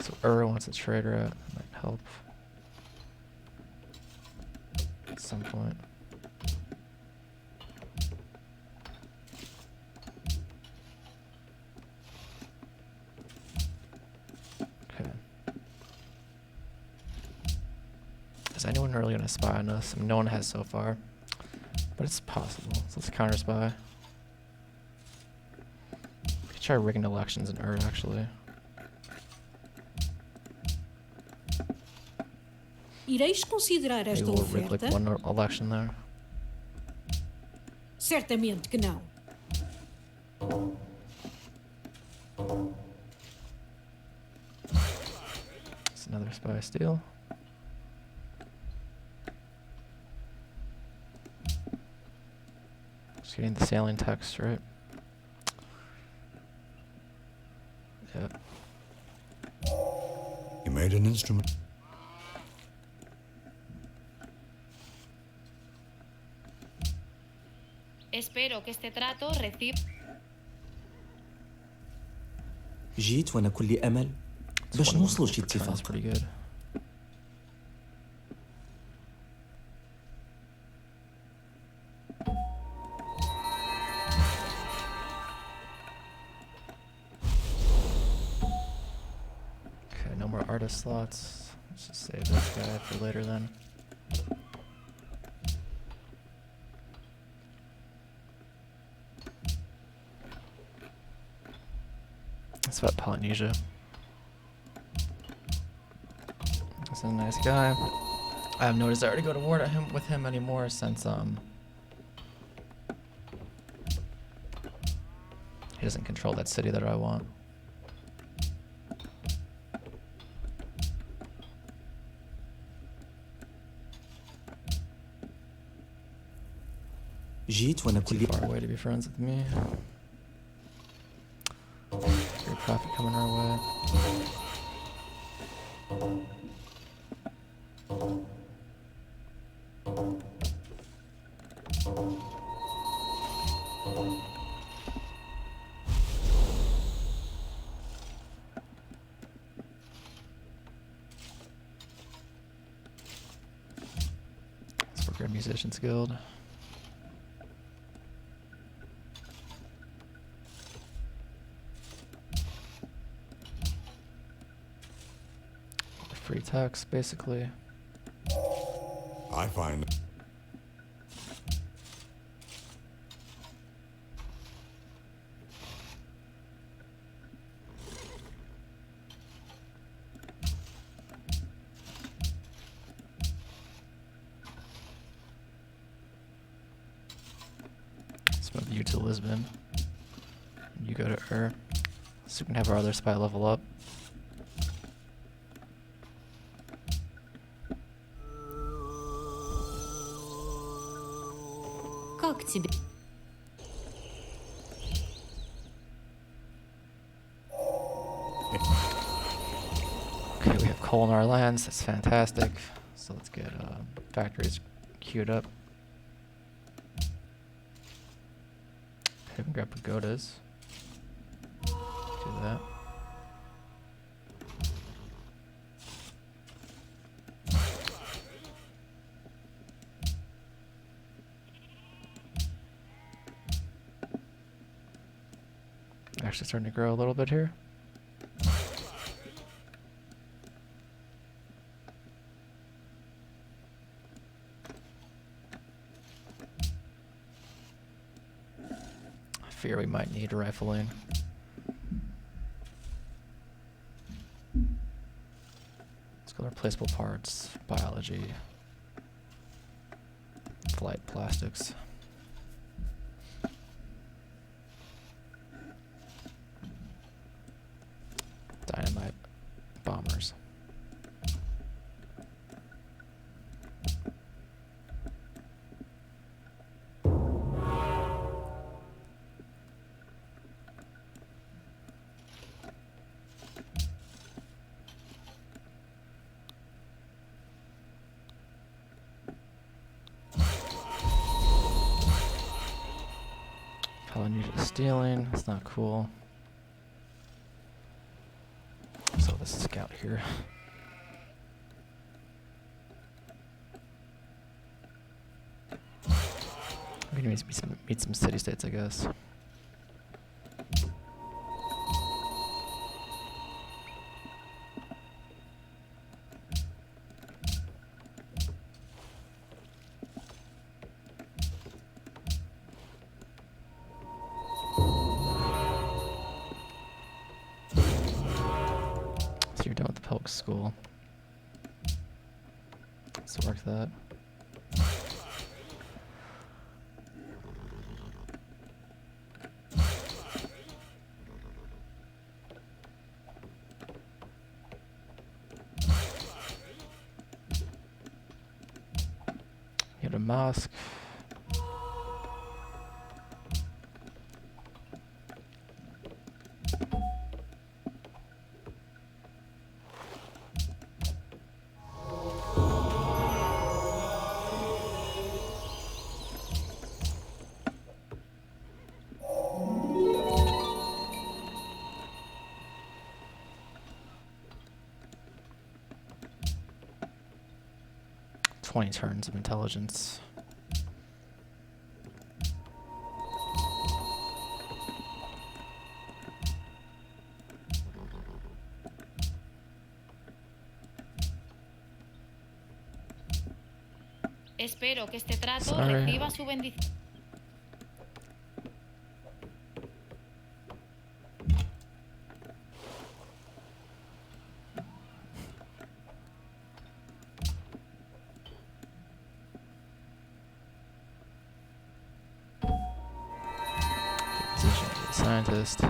So wants a trader at. Might help. At some point. Okay. Is anyone really gonna spy on us? I mean, no one has so far. But it's possible. So let's counter spy. Try rigging elections in actually. Ireis considerar Maybe esta we'll rig like oferta? one election there. Certamente que não. It's another spy steal. Just getting the sailing text, right? Yep. You made an instrument. Espero que este trato reciba... جيت وانا كلي امل باش نوصلوا شي That's اتفاق. pretty good. Okay, no more artist slots. Let's just save this guy for later then. That's about Polynesia. That's a nice guy. I have no desire to go to war with him anymore since he doesn't control that city that I want. جيت وانا Too كلي far away to be friends with me. Great profit coming our way. Let's work our musicians guild. free text, basically. I find Let's move you to Lisbon. You go to Ur. So we can have our other spy level up. Как тебе? Okay, we have coal in our lands. That's fantastic. So let's get factories queued up. We can grab pagodas. Do that. Actually starting to grow a little bit here. I fear we might need rifling. Let's go to replaceable parts, biology, flight plastics. Dynamite bombers. Polynesian stealing, that's not cool. So this is scout here. We can meet some city states, I guess. So you're done with the public school. Let's work that. Get a mosque. Twenty turns of intelligence. Espero que este trato Sorry. reciba su bendición. Position as a scientist.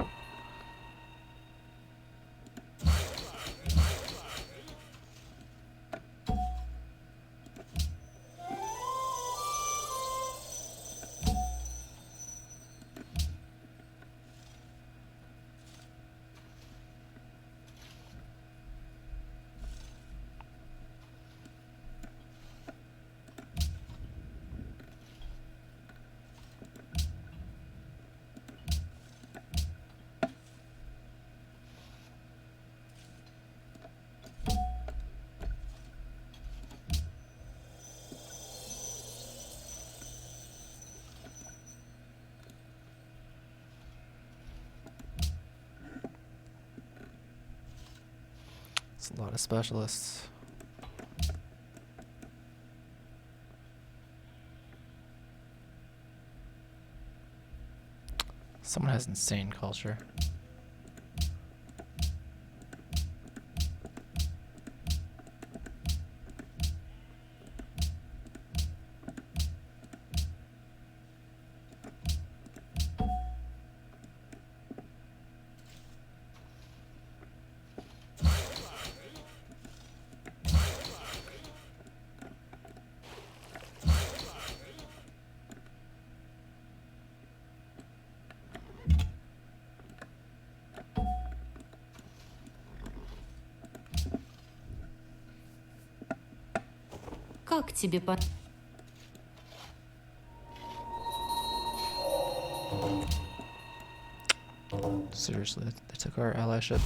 It's a lot of specialists. Someone has insane culture. Как тебе по... Seriously, they took our allyship.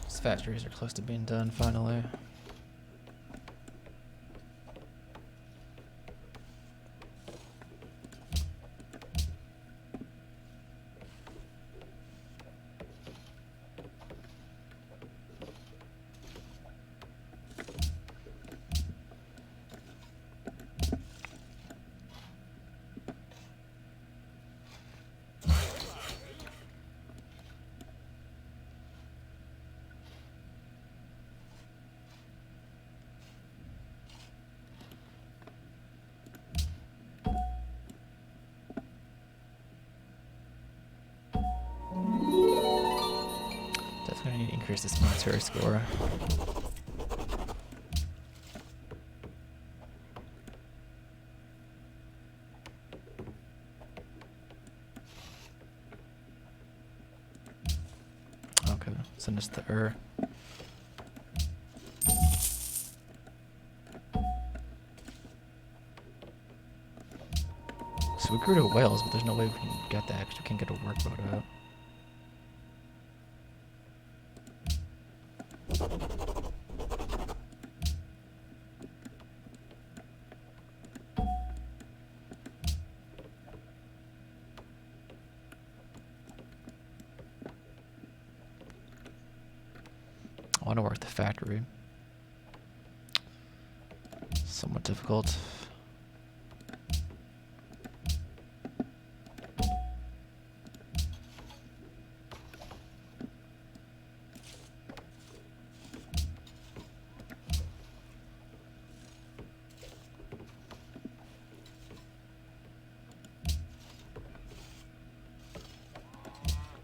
These factories are close to being done finally. Definitely need to increase this military score. Okay, send us to Ur. So we grew to Wales, but there's no way we can get that because we can't get a workboat out. I want to work the factory. Somewhat difficult.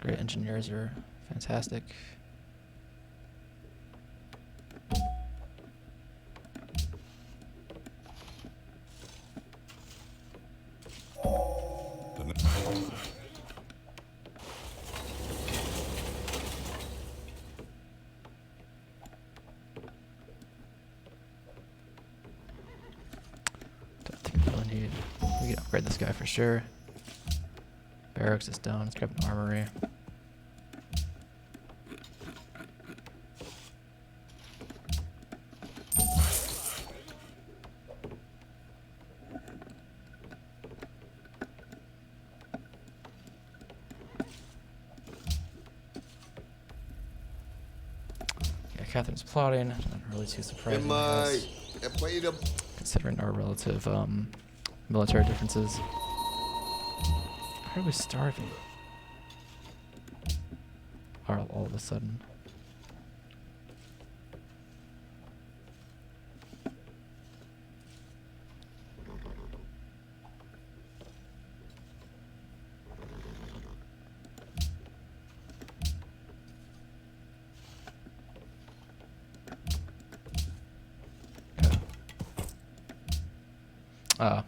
Great engineers are fantastic. Don't think we really need. We can upgrade this guy for sure. Barracks is down. Let's grab an armory. Yeah, Catherine's plotting. Not really too surprising, I guess, considering our relative military differences. Why are we starving? All of a sudden. Oh.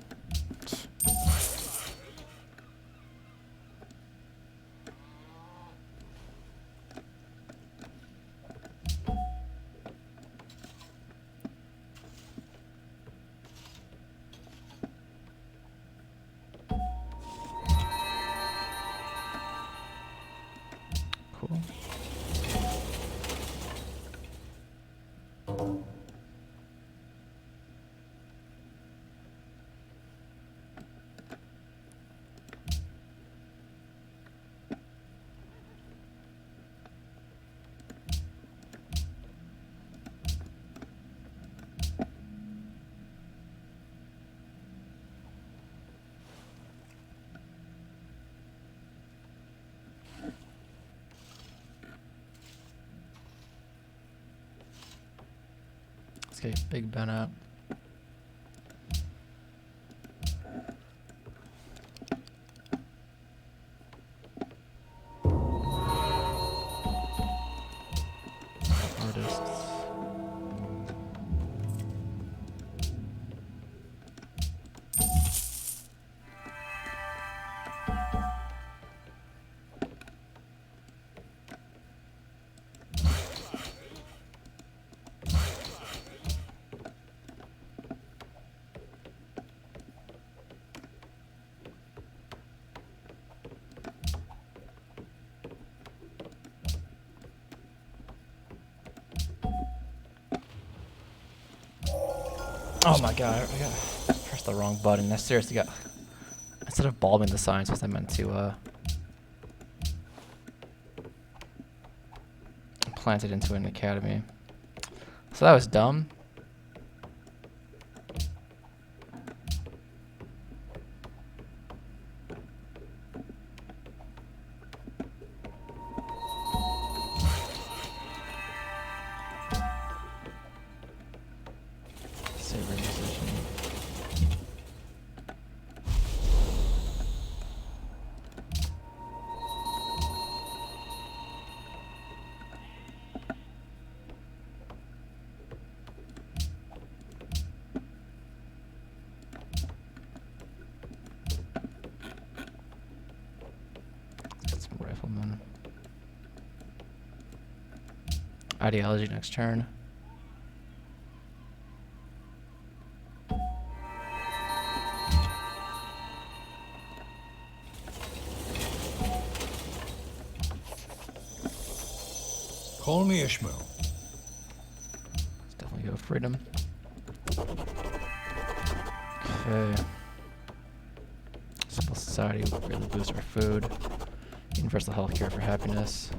Cool. Let's get Big Ben out. Artists. Oh my god, I pressed the wrong button. I seriously got... Instead of bulbing the scientists, I meant to, plant it into an academy. So that was dumb. Saber musician. Get some riflemen. Ideology next turn. Call me Ishmael. Let's definitely go freedom. Okay. Simple society will really boost our food. Universal health care for happiness.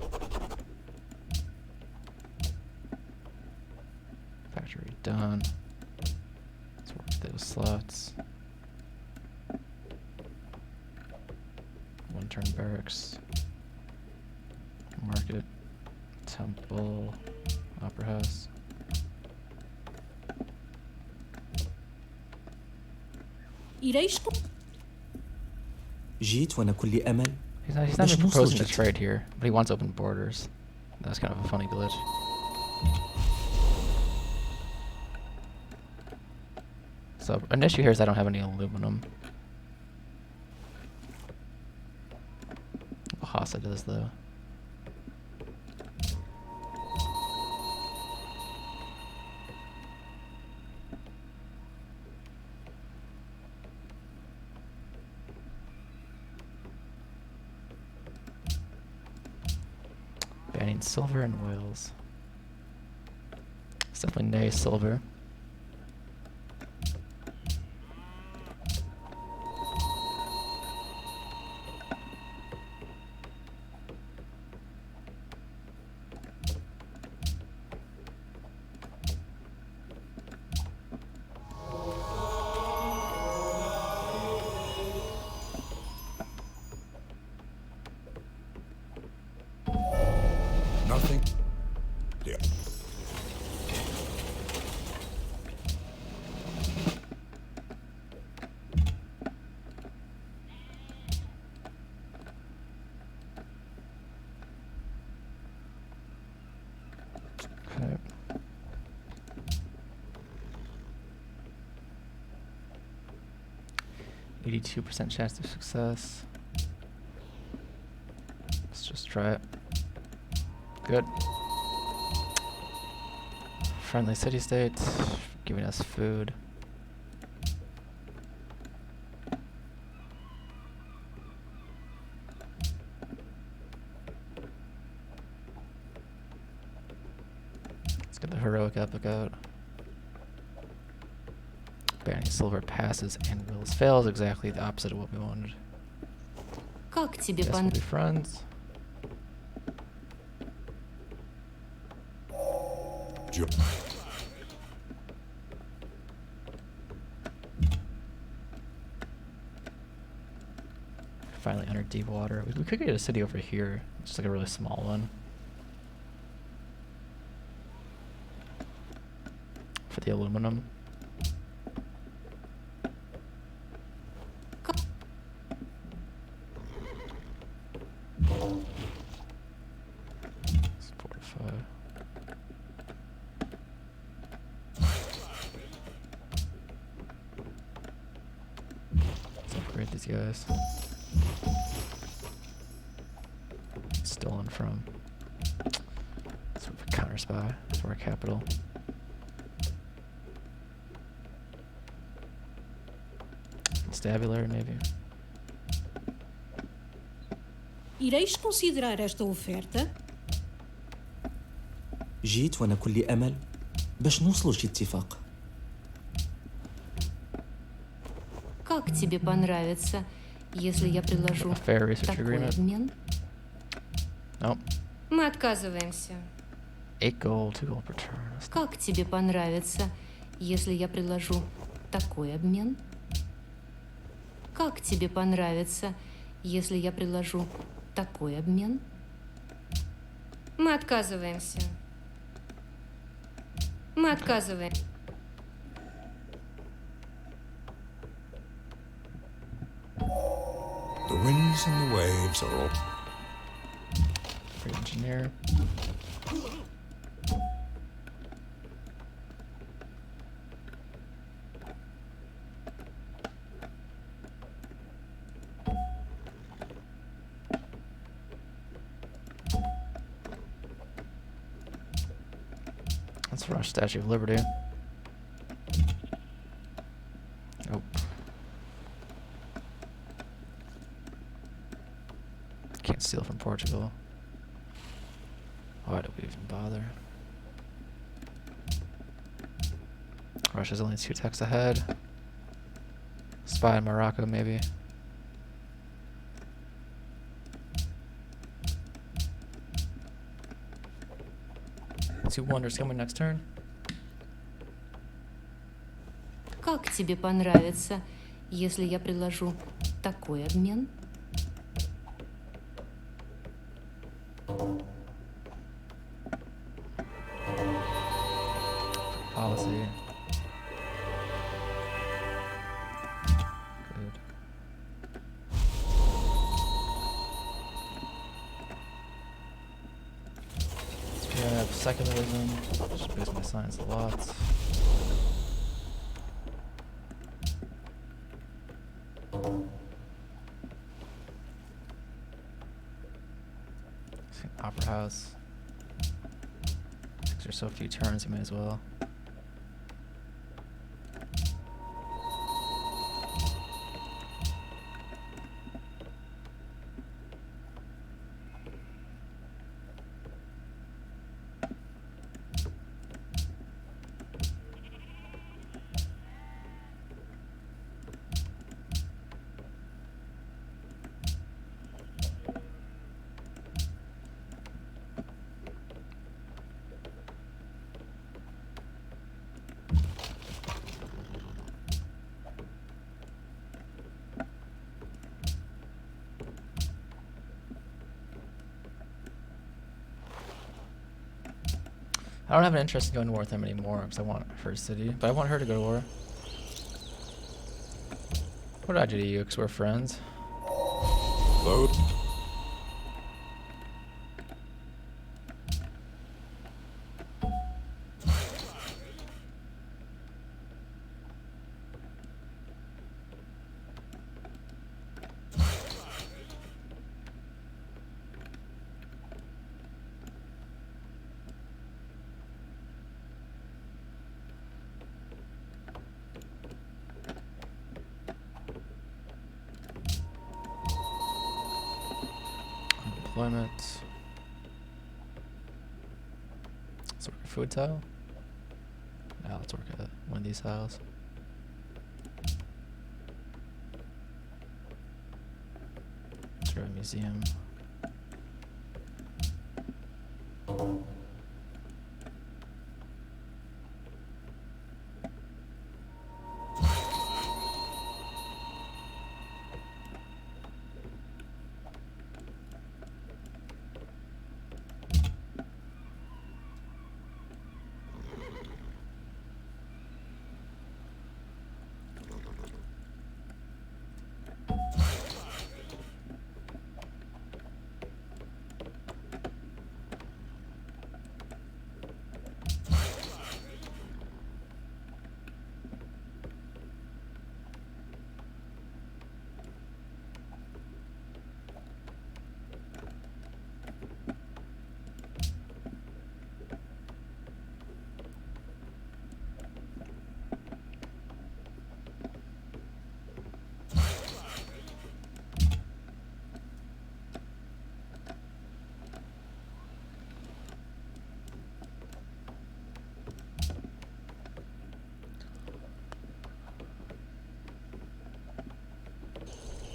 Factory done. Let's work those slots. One turn barracks. Market. Temple. Opera house. Ireis جيت وأنا كل أمل. He's not ليش even نوصل proposing to جد؟ trade here, but he wants open borders. That's kind of a funny glitch. So an issue here is I don't have any aluminum. Lhasa does though. Banning silver and oils. It's definitely nay silver. Nothing. Yeah. 82% chance of success. Let's just try it. Good. Friendly city-state, giving us food. Let's get the heroic epic out. Banning silver passes and wills fails, exactly the opposite of what we wanted. Как тебе Guess we'll be friends. Ju- Finally under deep water. We could get a city over here, just like a really small one. For the aluminum. Let's fortify. Let's upgrade these guys. Stolen from. Sort of a counter spy for our capital. Constabulary, maybe. Ireis considerar esta oferta? جيت وأنا كل أمل باش نوصلوا لشي اتفاق. Как тебе понравится, если я предложу A fair research такой agreement. обмен? Nope. Мы отказываемся. 8 gold, 2 gold per turn. That's Как тебе понравится, если я предложу такой обмен? Как тебе понравится, если я предложу такой обмен? Мы отказываемся. Мы отказываем. The winds and the waves are all. Great engineer. Let's rush Statue of Liberty. Nope. Can't steal from Portugal. Why do we even bother? Russia's only 2 techs ahead. Spy in Morocco, maybe. 2 wonders coming next turn. Как тебе понравится, если я предложу такой обмен? Policy. Good. Yeah, secularism. Just boost my science a lot. Opera House. 6 or so few turns, you may as well. I don't have an interest in going to war with them anymore because I want her city, but I want her to go to war. What did I do to you? Because we're friends. Load. Employment. Let's work a food tile. Now let's work at one of these tiles. Let's go to a museum.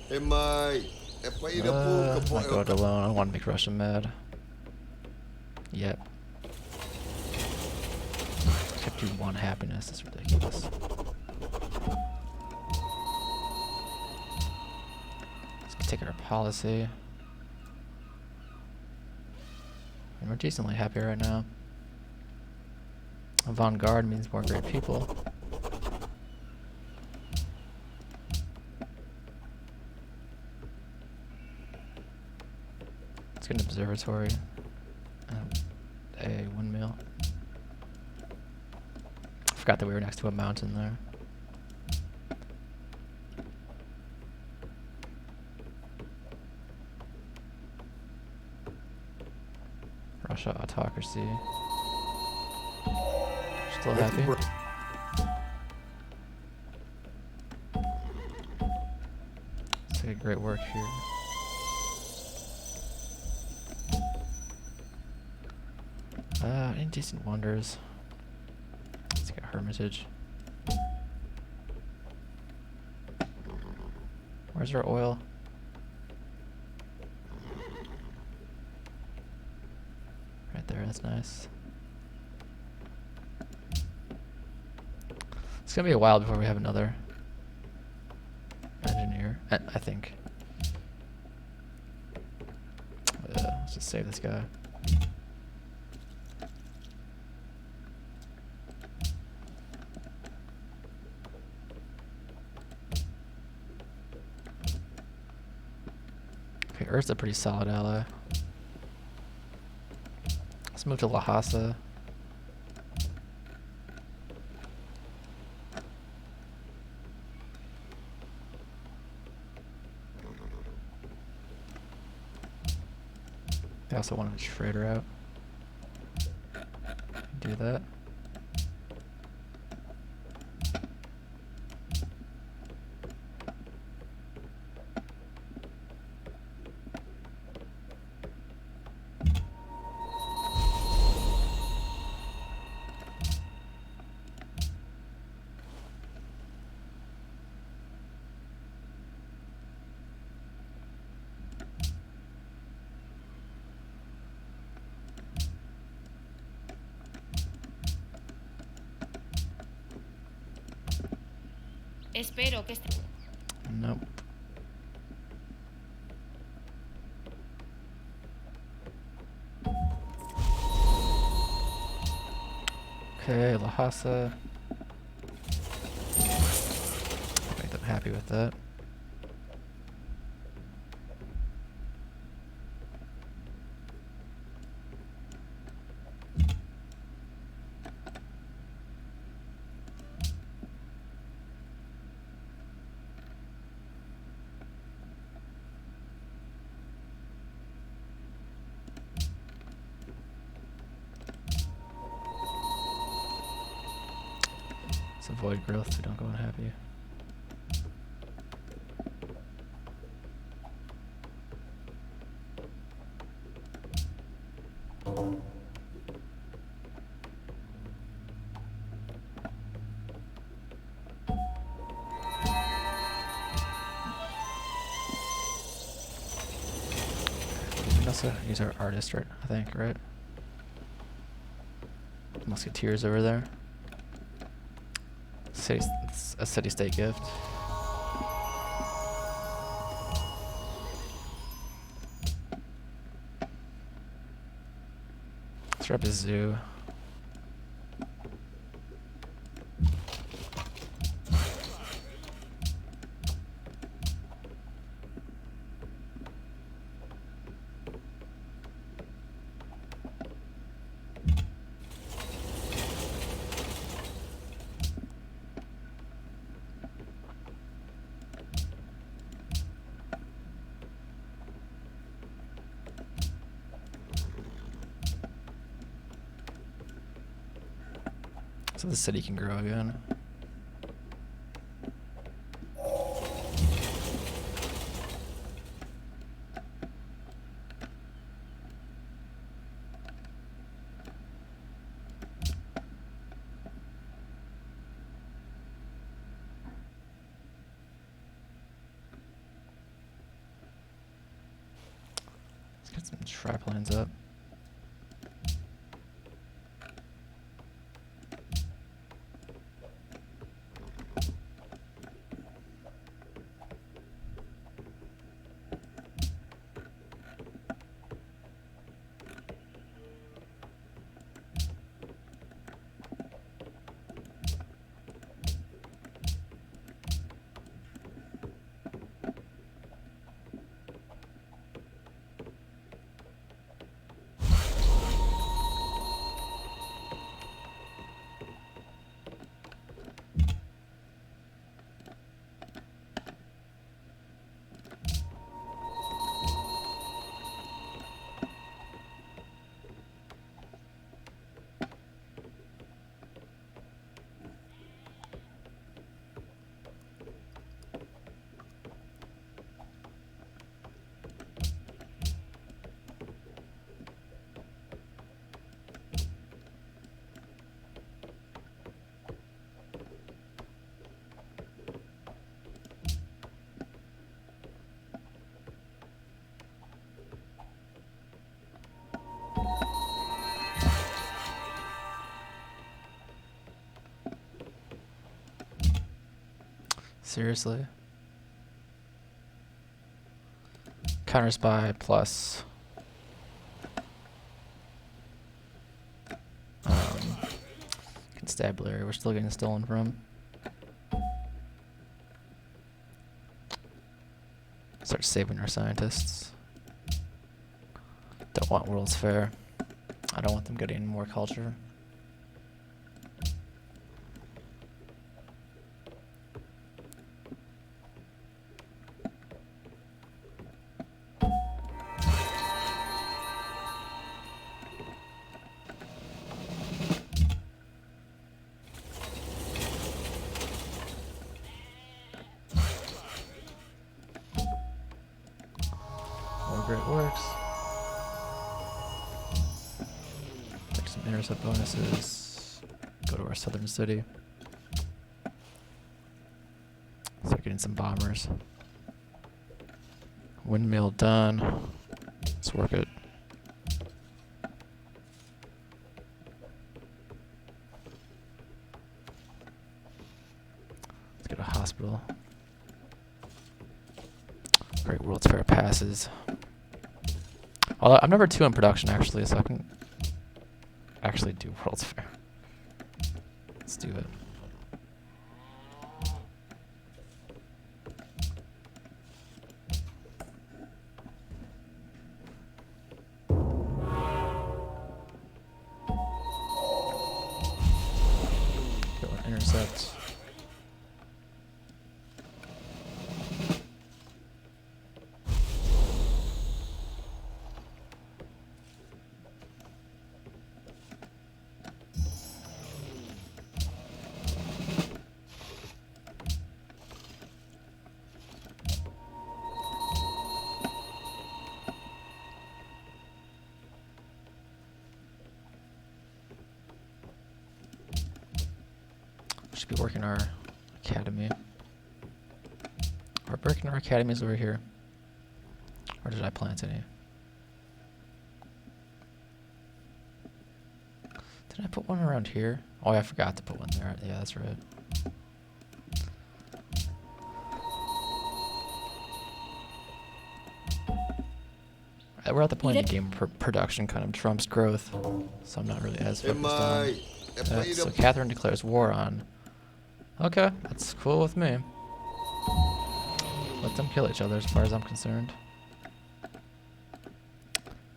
Hey, mate. Apa ida pun kepok Not go it alone. I don't want to make Russia mad. Yep. Kept you one happiness. That's ridiculous. Let's take our policy. And we're decently happy right now. Avant-garde means more great people. Let's get an observatory. A windmill. I forgot that we were next to a mountain there. Russia autocracy. Still happy? It's like a great work here. Indecent wonders. Let's get Hermitage. Where's our oil? Right there, that's nice. It's gonna be a while before we have another engineer, I think. Let's just save this guy. Okay, Earth's a pretty solid ally. Let's move to Lhasa. I also want a trader out. Do that. Espero que este... Nope. Okay, Lhasa. Make them happy with that. Let's avoid growth so we don't go unhappy. These are artists, right? I think, right? Musketeers over there. A city-state gift. Let's rep a zoo. So the city can grow again. Let's get some triplines up. Seriously? Counter spy plus constabulary. We're still getting stolen from. Start saving our scientists. Don't want World's Fair. I don't want them getting more culture. Great works. Take some intercept bonuses. Go to our southern city. Start getting some bombers. Windmill done. Let's work it. Let's get a hospital. Great World's Fair passes. Well, I'm number 2 in production actually, so I can actually do World's Fair. Let's do it. Go and intercept. should be working our academy. We're working our academies over here. Or did I plant any? Did I put one around here? Oh, I forgot to put one there. Yeah, that's right. We're at the point in the game where production kind of trumps growth, so I'm not really as focused on that. So Catherine declares war on. Okay, that's cool with me. Let them kill each other as far as I'm concerned.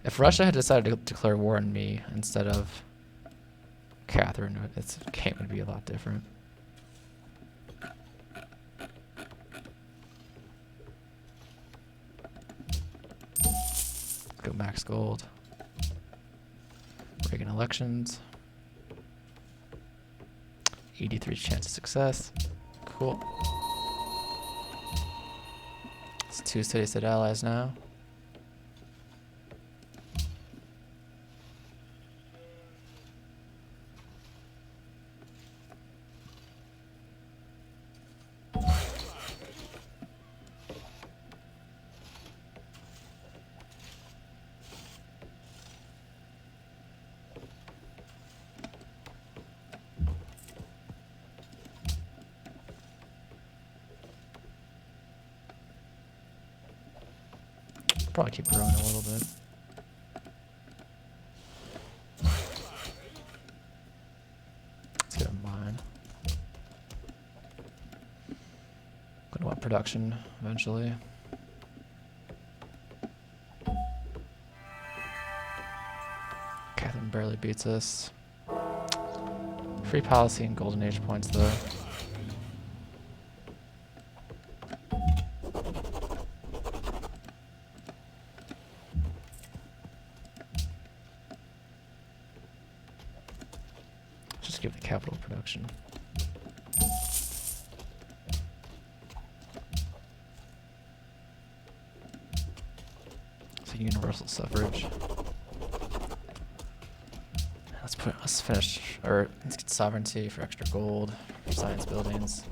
If Russia had decided to declare war on me instead of Catherine, the game would be a lot different. Go max gold. Reagan elections. 83 chance of success. Cool. It's 2 steady-state allies now. Probably keep growing a little bit. Let's get a mine. Gonna want production eventually. Catherine barely beats us. Free policy and golden age points though. Just give the capital production. So universal suffrage. Let's finish, or let's get sovereignty for extra gold, for science buildings.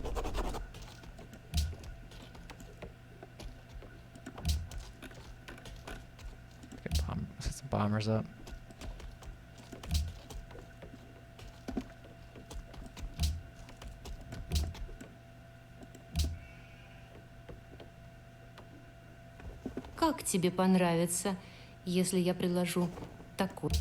Let's get some bombers up. Как тебе понравится, если я предложу такой?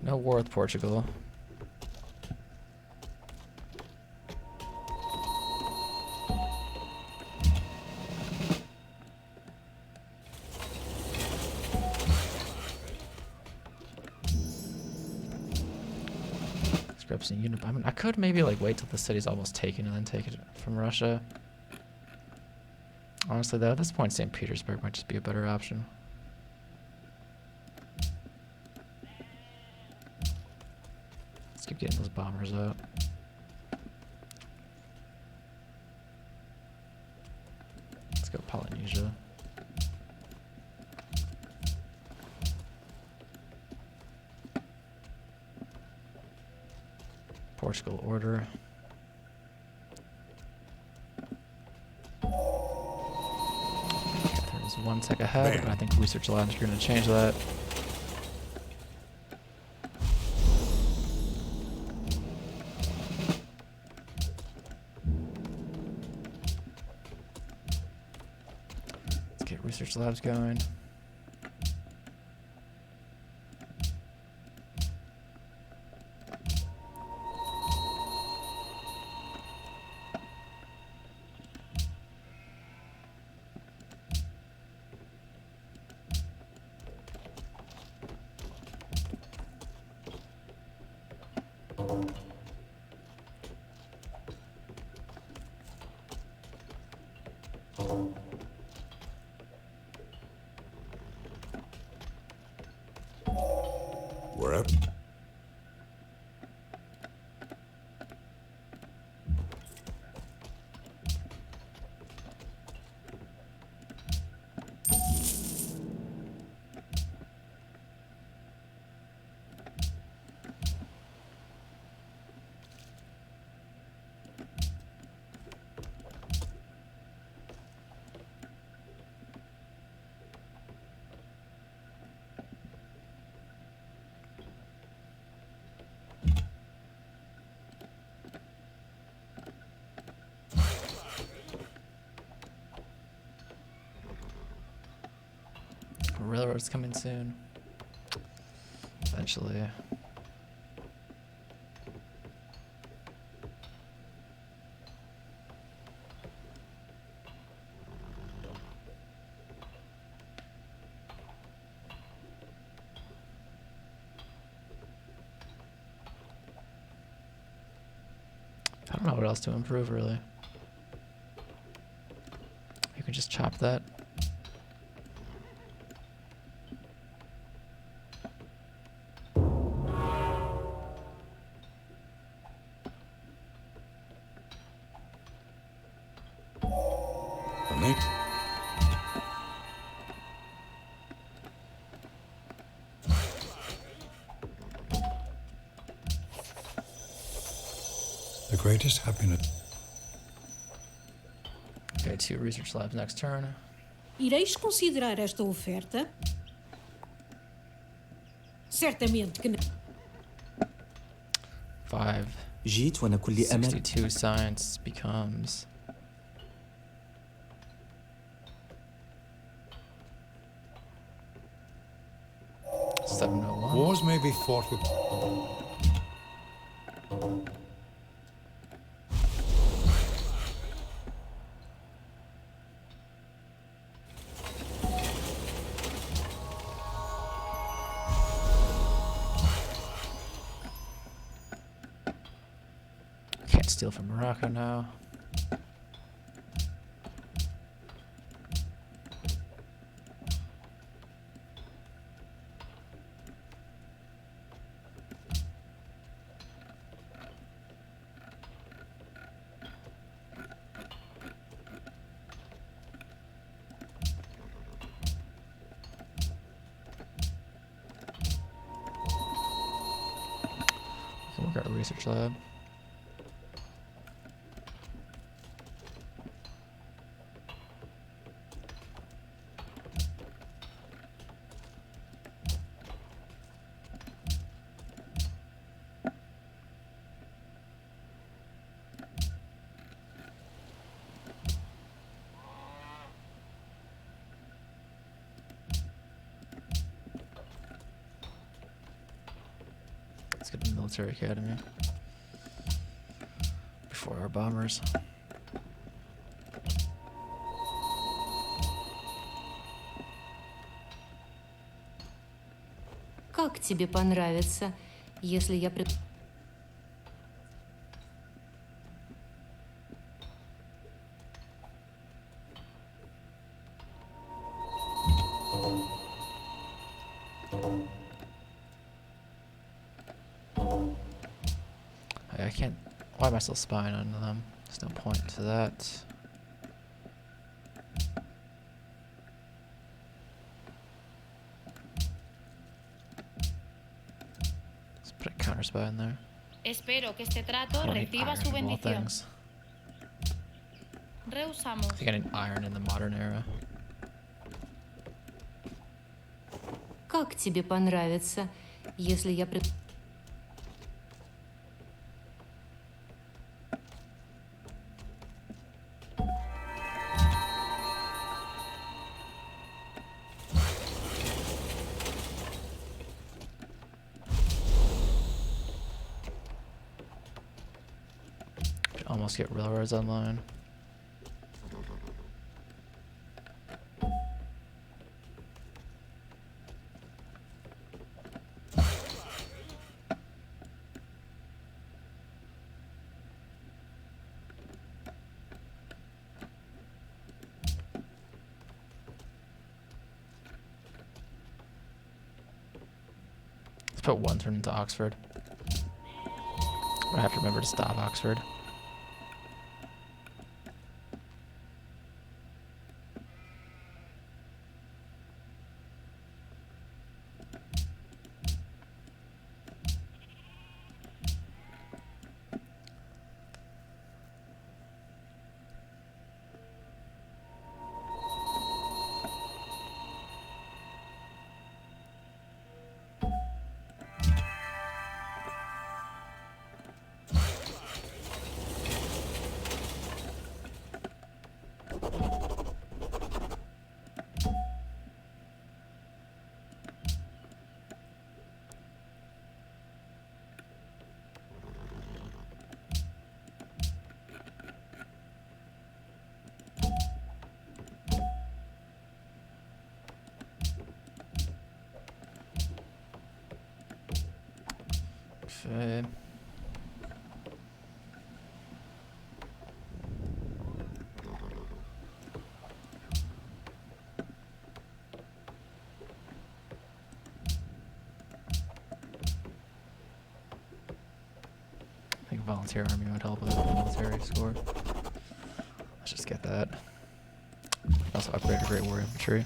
No war with Portugal. I mean, I could maybe like wait till the city's almost taken and then take it from Russia. Honestly though, at this point St. Petersburg might just be a better option. Let's keep getting those bombers out. Let's go Polynesia. Portugal order. Catherine's 1 sec ahead, but I think research labs are going to change that. Let's get research labs going. her. Railroad's coming soon. Eventually. I don't know what else to improve, really. You can just chop that. Nick? The greatest happiness. Okay, 2 research labs next turn. Ireis considerar esta oferta? Certamente que não. 5. جيت وأنا كل أمل. 62 science becomes... $701. Wars may be fought with. Can't steal from Morocco now. So we've got a research lab. Let's get a military academy before our bombers. Как тебе понравится, если я пред... I can't. Why am I still spying on them? There's no point to that. Let's put a counter spy in there. Espero que este trato I don't need reciba iron su of all bendición. things. Rehusamos. I think I need iron in the modern era. Как тебе понравится, если я пред... Could almost get railroads online. Let's put one turn into Oxford. I have to remember to stop Oxford. Okay. I think volunteer army would help with the military score. Let's just get that. Also upgrade a great war infantry.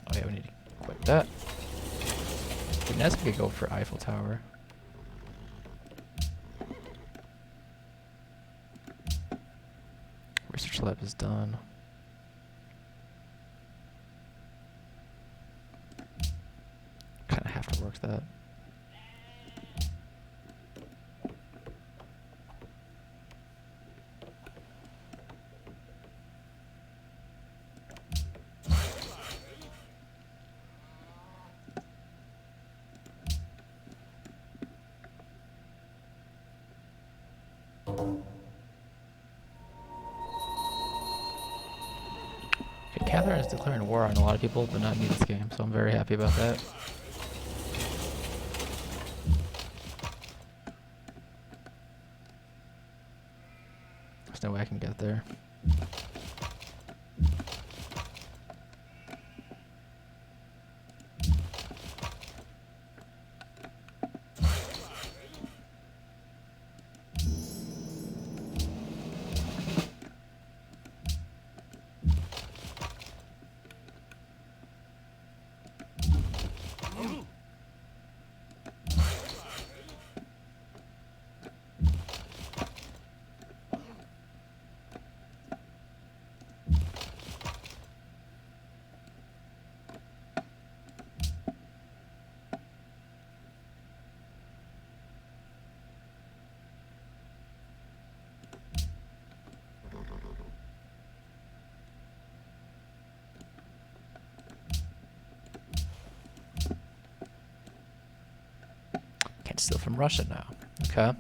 Oh yeah, we need to equip that. Dude, next we could go for Eiffel Tower. Research lab is done. Kind of have to work that. Okay, Catherine is declaring war on a lot of people, but not me this game, so I'm very happy about that. There's no way I can get there. Can't steal from Russia now. Okay.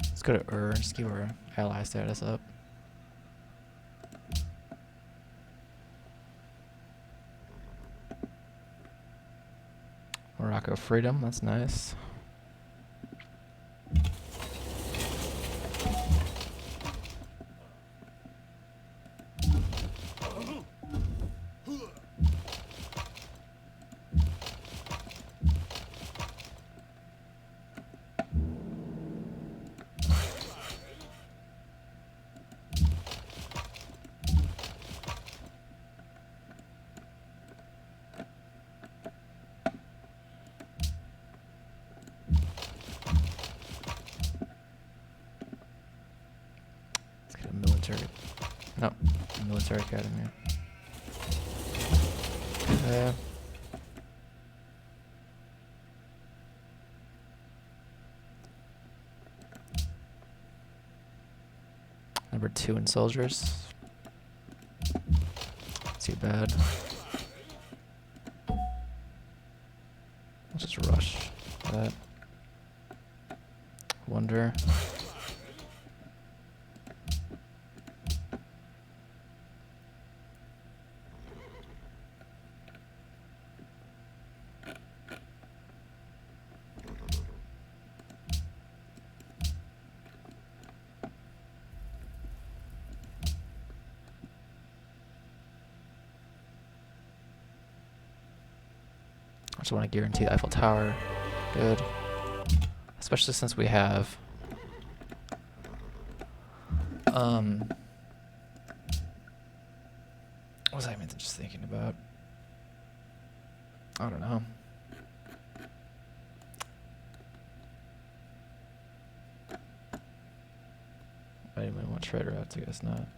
Let's go to Ur and just keep our ally status up. Morocco freedom, that's nice. No, military academy. Number 2 in soldiers. Too bad. Let's just rush that. Wonder. I just want to guarantee the Eiffel Tower. Good. Especially since we have what was I even just thinking about? I don't know. I didn't even want Trader out, I guess not.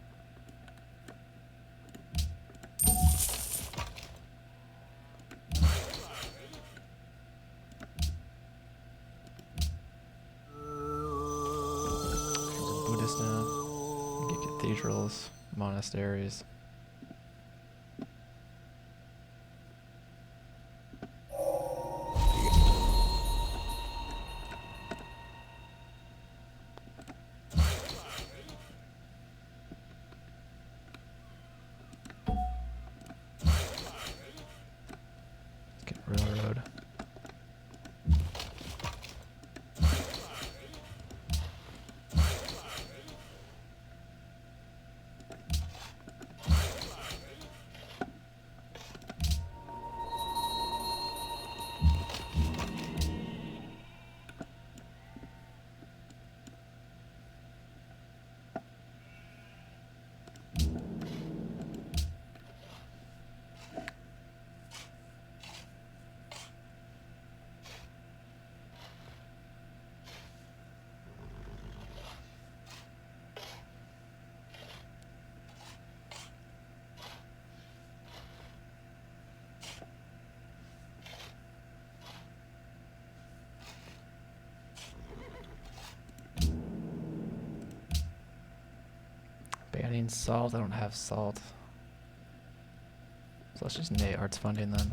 Buddhist now. Get cathedrals, monasteries. Let's get railroad. Banning salt. I don't have salt. So let's just nate arts funding then.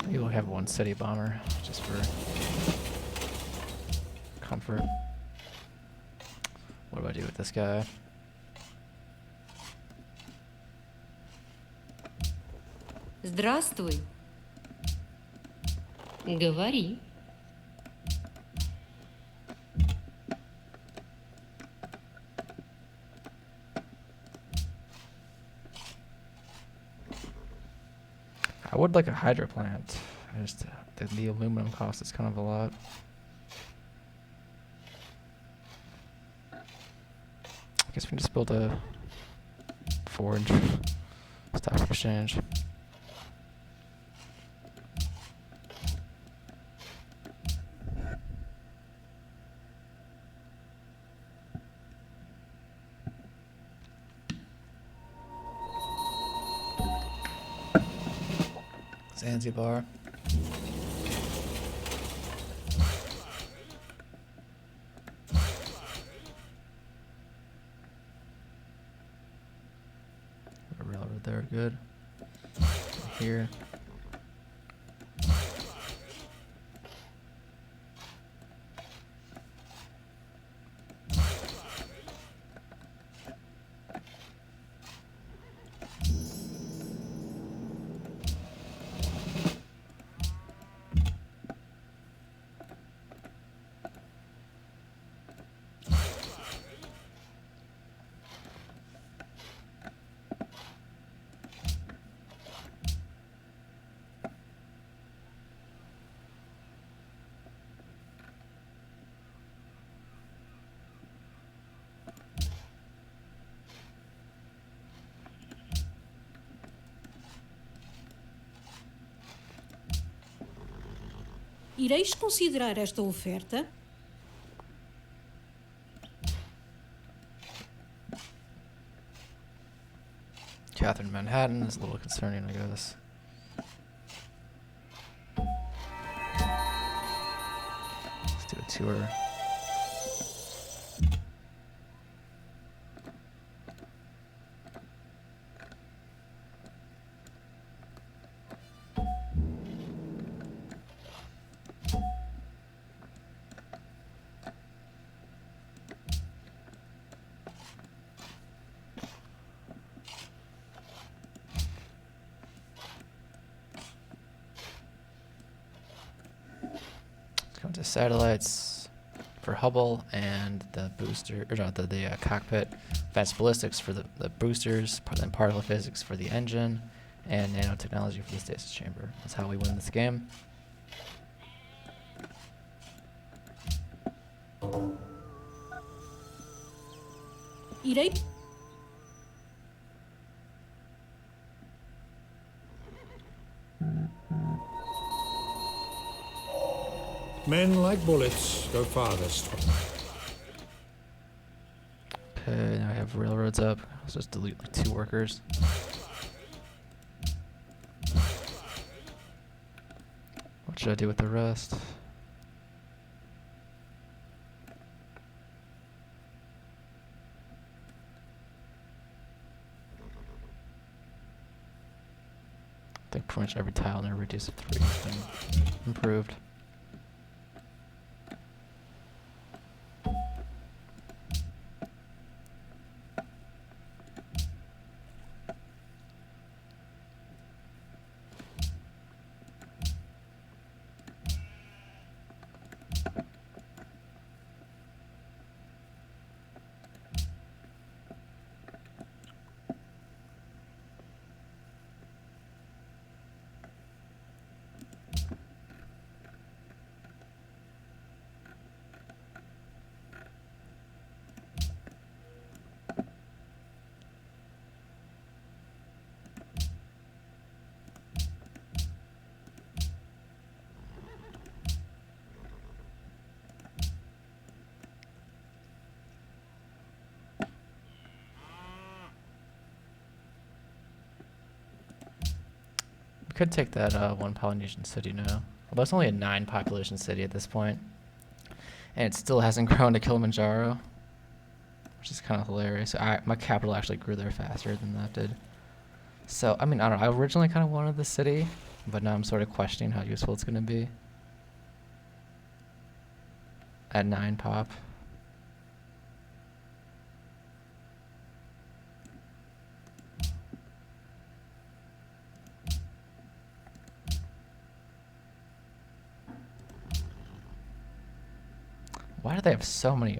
Maybe we'll have one city bomber just for comfort. What do I do with this guy? Здравствуй. Говори. I would like a hydro plant. I just the aluminum cost is kind of a lot. I guess we can just build a forge. Stock exchange. Zanzibar. A railroad there, good. Here. Ireis considerar esta oferta? Catherine Manhattan is a little concerning, I guess. Let's do a tour. Go into satellites for Hubble and the booster, or not the cockpit. Advanced ballistics for the boosters, then particle physics for the engine, and nanotechnology for the stasis chamber. That's how we win this game. Irei. Men like bullets go farthest. Okay, now I have railroads up. Let's just delete like 2 workers. What should I do with the rest? I think pretty much every tile in a radius of 3 has been improved. We could take that one Polynesian city now. Although it's only a 9 population city at this point. And it still hasn't grown to Kilimanjaro. Which is kind of hilarious. My capital actually grew there faster than that did. So, I mean, I don't know. I originally kind of wanted the city. But now I'm sort of questioning how useful it's going to be. At 9 pop. Why do they have so many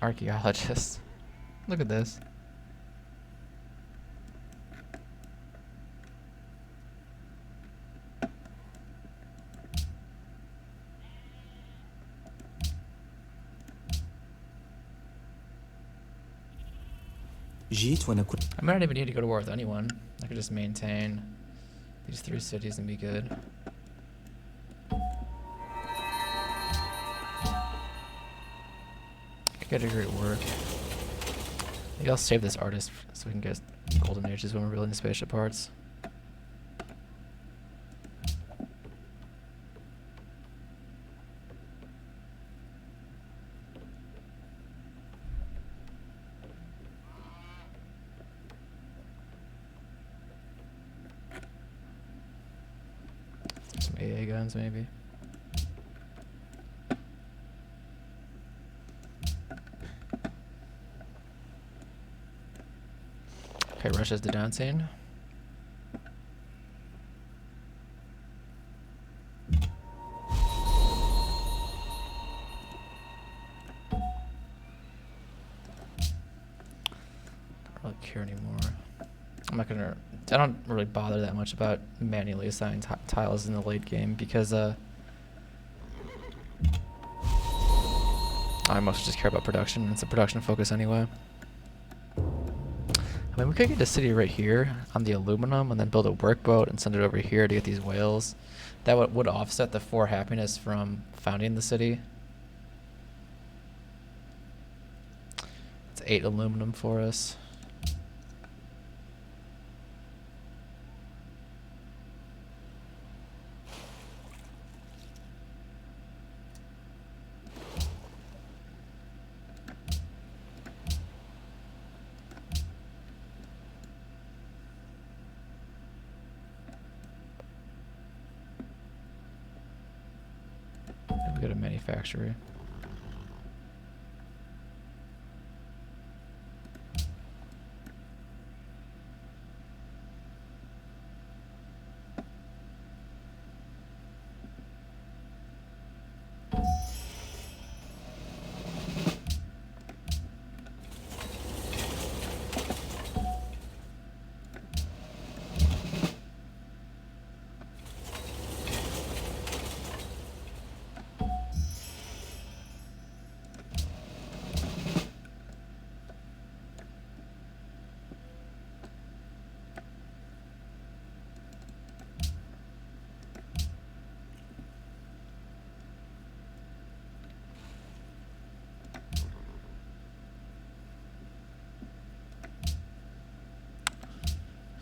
archaeologists? Look at this. جيت وأنا كنت I might not even need to go to war with anyone. I could just maintain these 3 cities and be good. Get a great work. Maybe I'll save this artist so we can get golden ages when we're building spaceship parts. Some AA guns maybe. Okay, Russia's the down scene. Don't really care anymore. I don't really bother that much about manually assigning tiles in the late game because I mostly just care about production. It's a production focus anyway. I mean, we could get a city right here on the aluminum and then build a workboat and send it over here to get these whales. That would offset the 4 happiness from founding the city. It's 8 aluminum for us. manufacturer.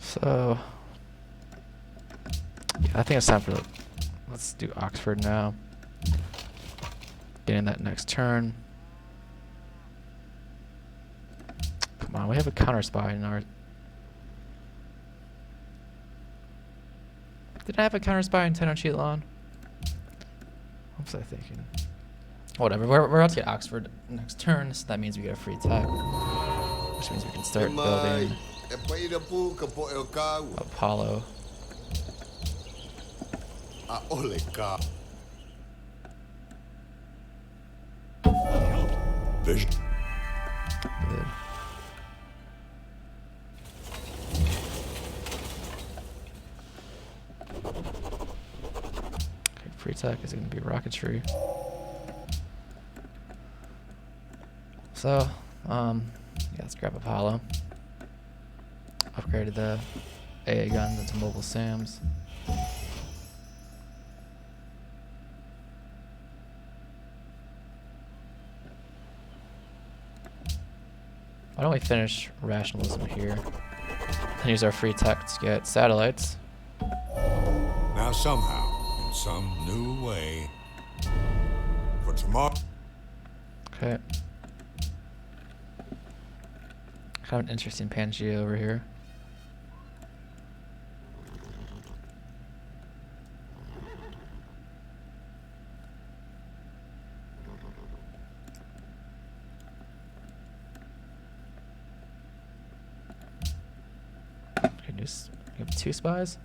So, yeah, I think it's time for, let's do Oxford now. Getting that next turn. Come on, we have a counter spy in our... Did I have a counter spy in Tenochtitlan? What was I thinking? Whatever, we're about to get Oxford next turn, so that means we get a free tech. Which means we can start building Apollo. Vision. Good. Okay, free tech is going to be rocketry. So, yeah, let's grab Apollo. Upgraded the AA guns into mobile SAMs. Why don't we finish rationalism here and use our free tech to get satellites? Now somehow, in some new way, for tomorrow. Okay. Kind of an interesting Pangea over here. Okay, just we have 2 spies.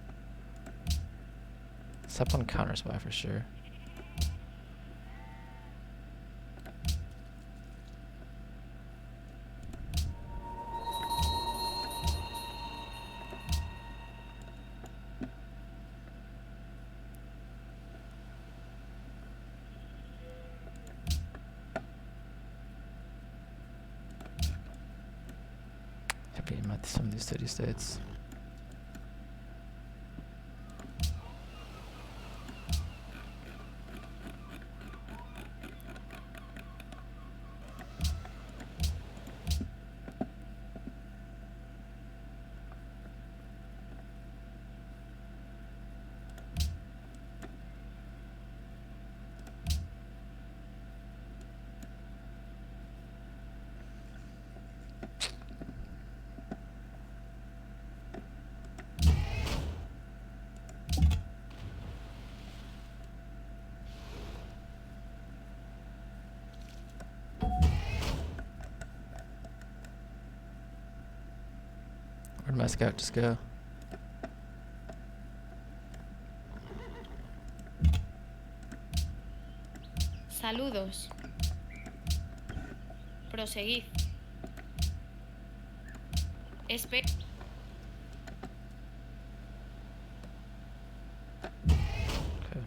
Step on counter spy for sure. Being at some of these city states. Where'd my scout just go? Saludos. Proseguid. Espe... Okay.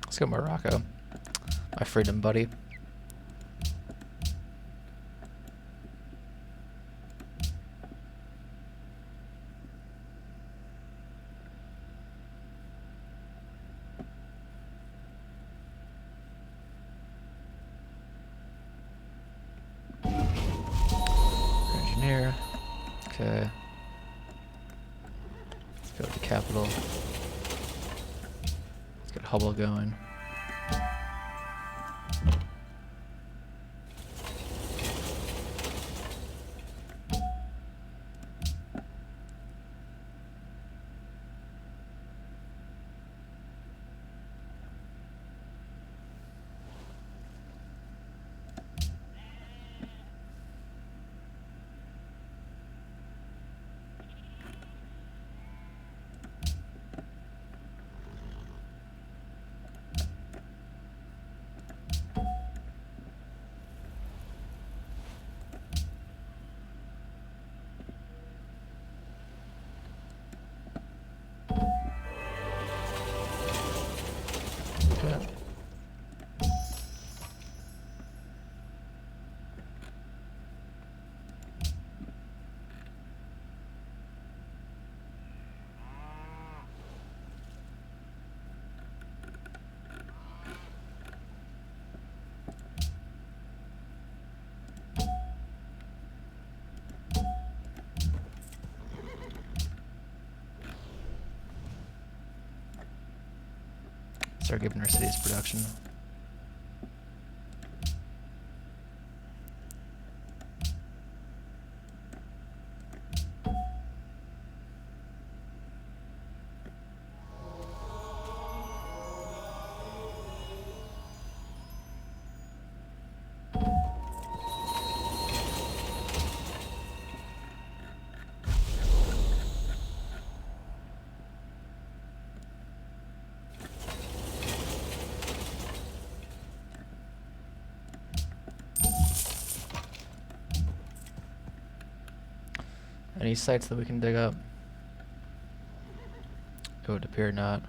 Let's go Morocco. My freedom buddy. Engineer. Okay. capital. Let's get Hubble going. Okay. Start giving our cities production. Any sites that we can dig up? It would appear not.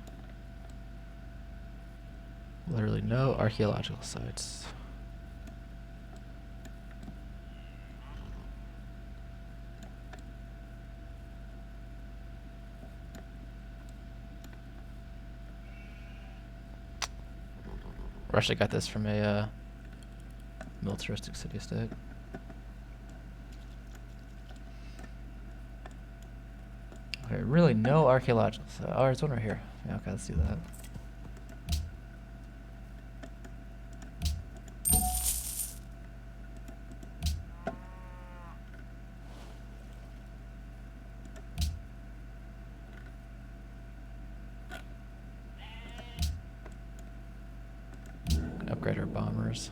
Literally no archaeological sites. Russia got this from a militaristic city-state. Okay, really no archaeological. So, oh, there's one right here. Yeah, okay, let's do that. Gonna upgrade our bombers.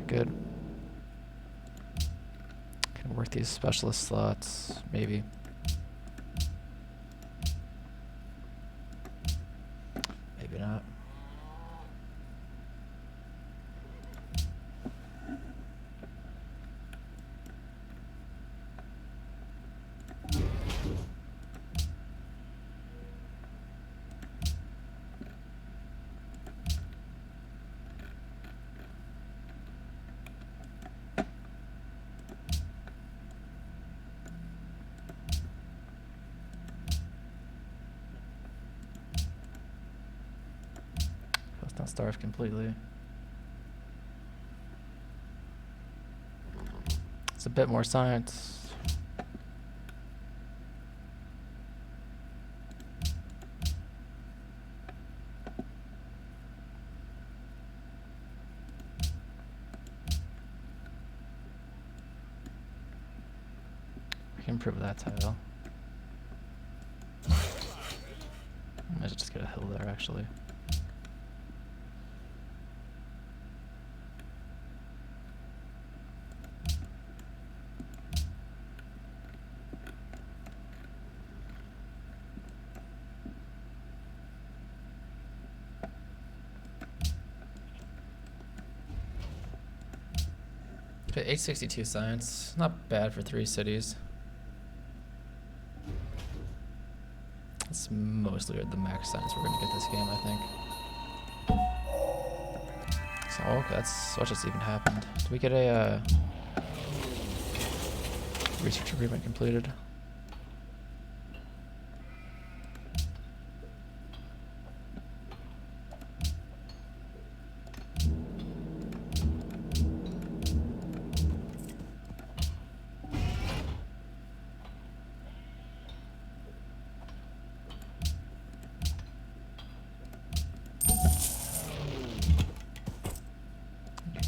Good. Can work these specialist slots, maybe. Maybe not. Not starved completely. It's a bit more science. We can improve that tile. I might just get a hill there actually. Okay, 862 science. Not bad for 3 cities. That's mostly the max science we're gonna get this game, I think. So, okay, that's what just even happened. Did we get a research agreement completed?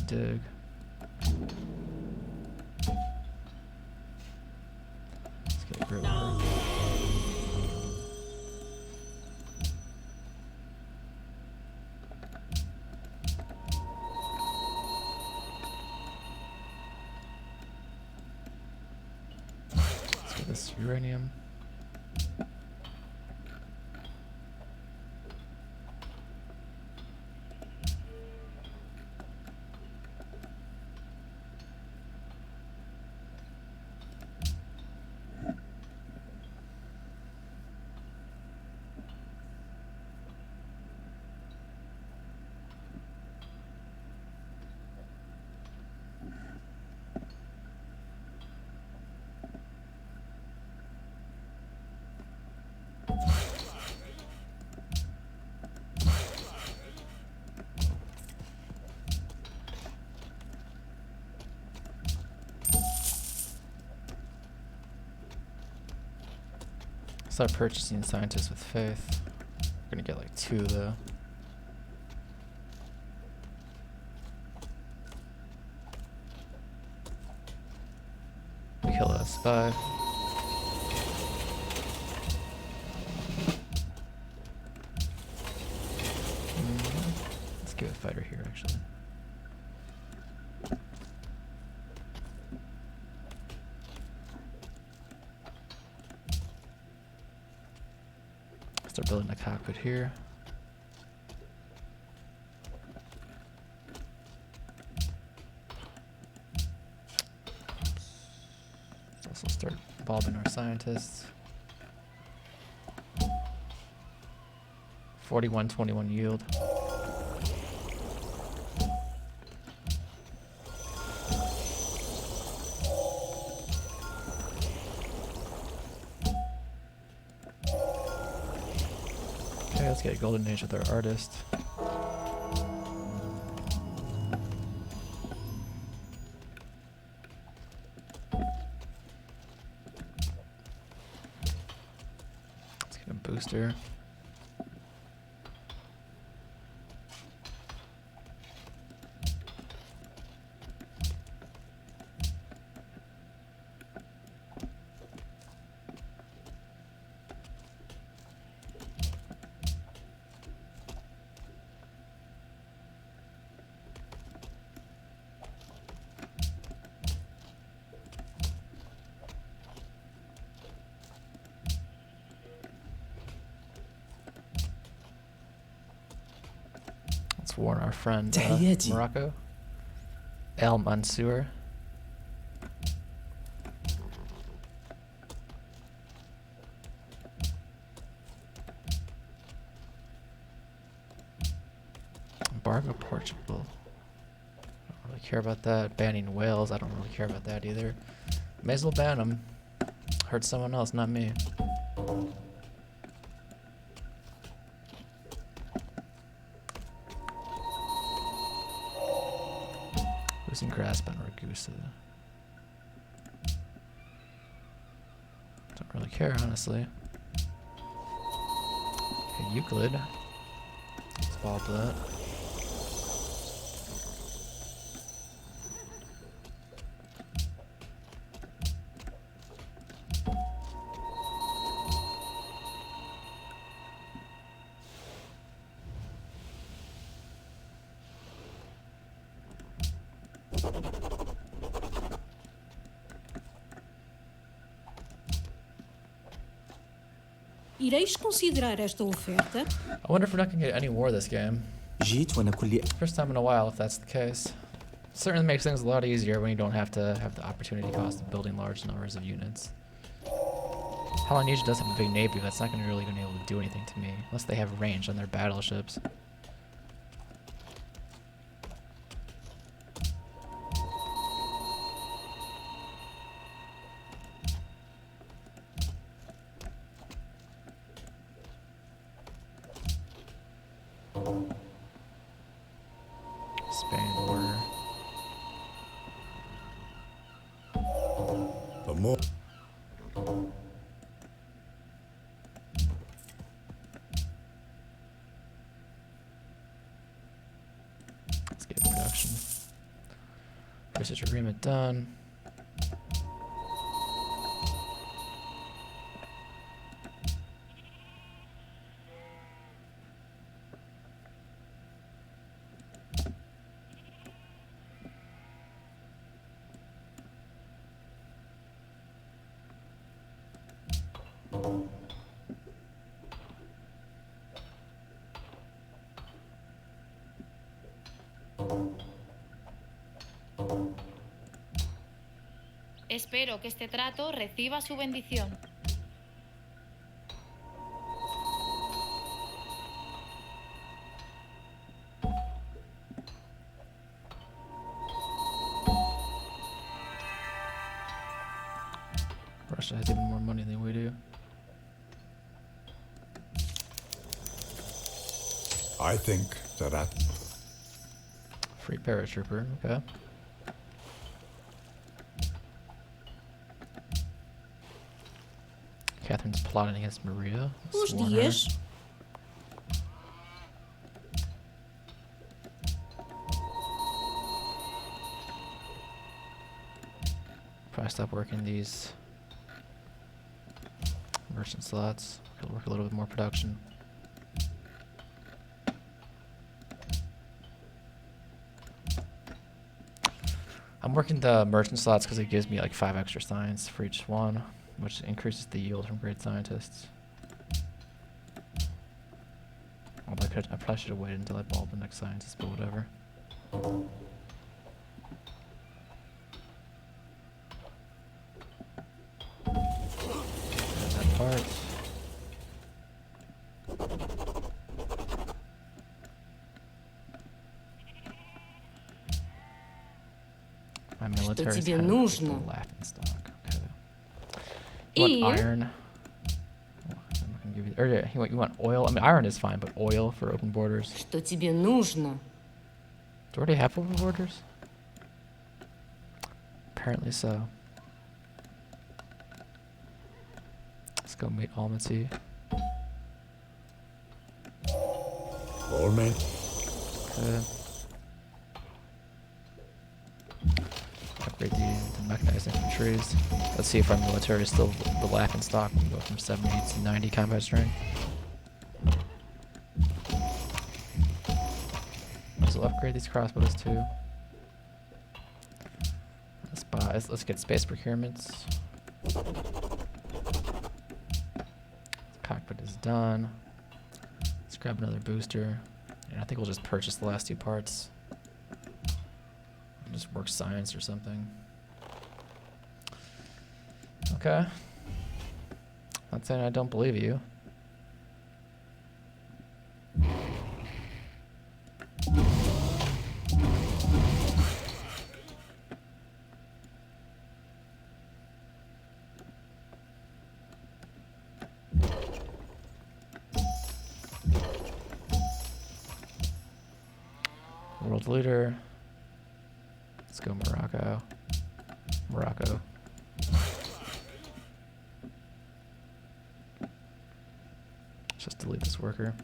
Dig. Let's get a grip. Let's get this uranium. Start purchasing scientists with faith. We're gonna get like 2 though. We kill a spy. Let's give a fighter here actually. Start building a cockpit here. Let's also start involving our scientists. 41-21 yield. Okay, let's get a golden age with our artist. Let's get a booster. Let's warn our friend تحياتي. Morocco. El Mansour. Embargo Portugal. I don't really care about that. Banning Wales. I don't really care about that either. May as well ban them. Hurt someone else, not me. Losing grasp on Ragusa. Don't really care, honestly. Okay, Euclid. Let's ball that. Ireis considerar esta oferta? I wonder if we're not gonna get any war this game. جيت وأنا كلي First time in a while, if that's the case. Certainly makes things a lot easier when you don't have to have the opportunity cost of building large numbers of units. Polynesia does have a big navy, but it's not gonna really gonna be able to do anything to me unless they have range on their battleships. Spain order. The more Let's get production. Research agreement done. Espero que este trato reciba su bendición. Russia has even more money than we do. I think that at Free paratrooper, okay. Catherine's plotting against Maria. Os Sworn her. dias. Probably stop working these merchant slots. Could work a little bit more production. I'm working the merchant slots because it gives me like 5 extra science for each one, which increases the yield from great scientists. Although I probably should have waited until I balled the next scientist, but whatever. There's that part. My military тебе нужно? laughing stock. Okay. И? You want iron? Oh, I'm not gonna give you. Or yeah, you want oil? I mean, iron is fine, but oil for open borders. Что тебе нужно? Do you already have open borders? Apparently so. Let's go meet Almaty. all men. Okay. Upgrade the mechanized infantries. Let's see if our military is still the laughing stock. We can go from 70 to 90 combat strength. So upgrade these crossbows too. Let's get space procurements. Cockpit is done. Let's grab another booster. And I think we'll just purchase the last 2 parts. Just work science or something. Okay. Not saying I don't believe you. World leader. Let's go Morocco. Morocco. Just delete this worker.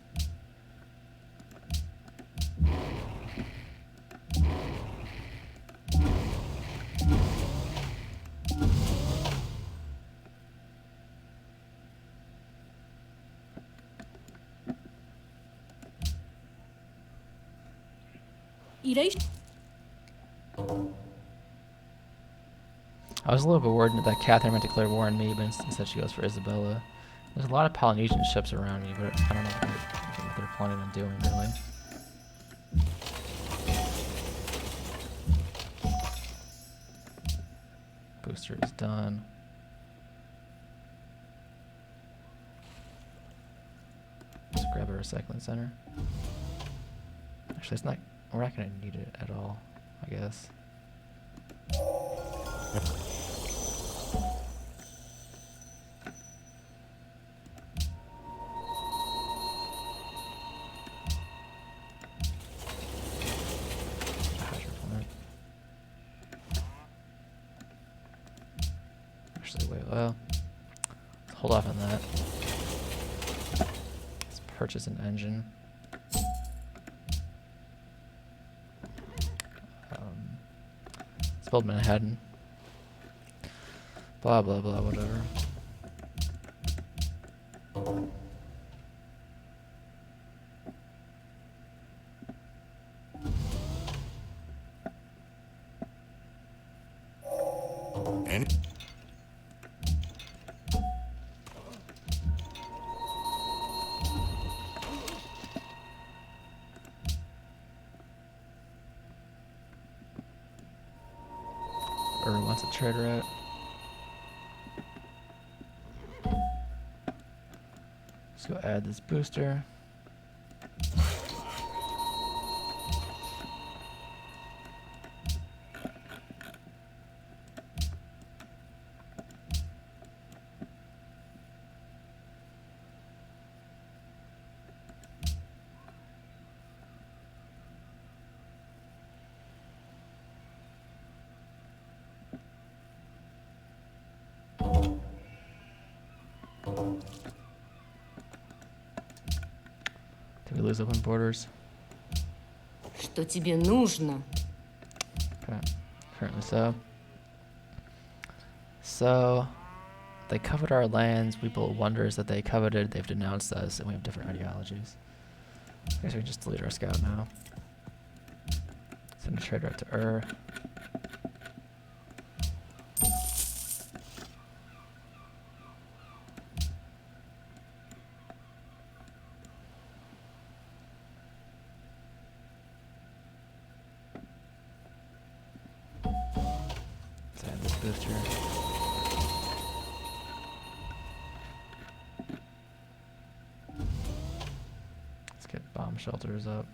Ireis. I was a little bit worried that Catherine might declare war on me, but instead she goes for Isabella. There's a lot of Polynesian ships around me, but I don't know what they're planning on doing, really. Booster is done. Let's grab a recycling center. Actually, it's not. We're not going to need it at all, I guess. Actually, wait, well, let's hold off on that. Let's purchase an engine. Let's build Manhattan. Blah, blah, blah, whatever. Any Or wants a trader at. Let's go add this booster. Did we lose open borders? Что тебе нужно? Okay, currently so. So, they coveted our lands, we built wonders that they coveted, they've denounced us, and we have different ideologies. I guess we can just delete our scout now. Send a trader out to Ur. Let's add this booster. Let's get bomb shelters up.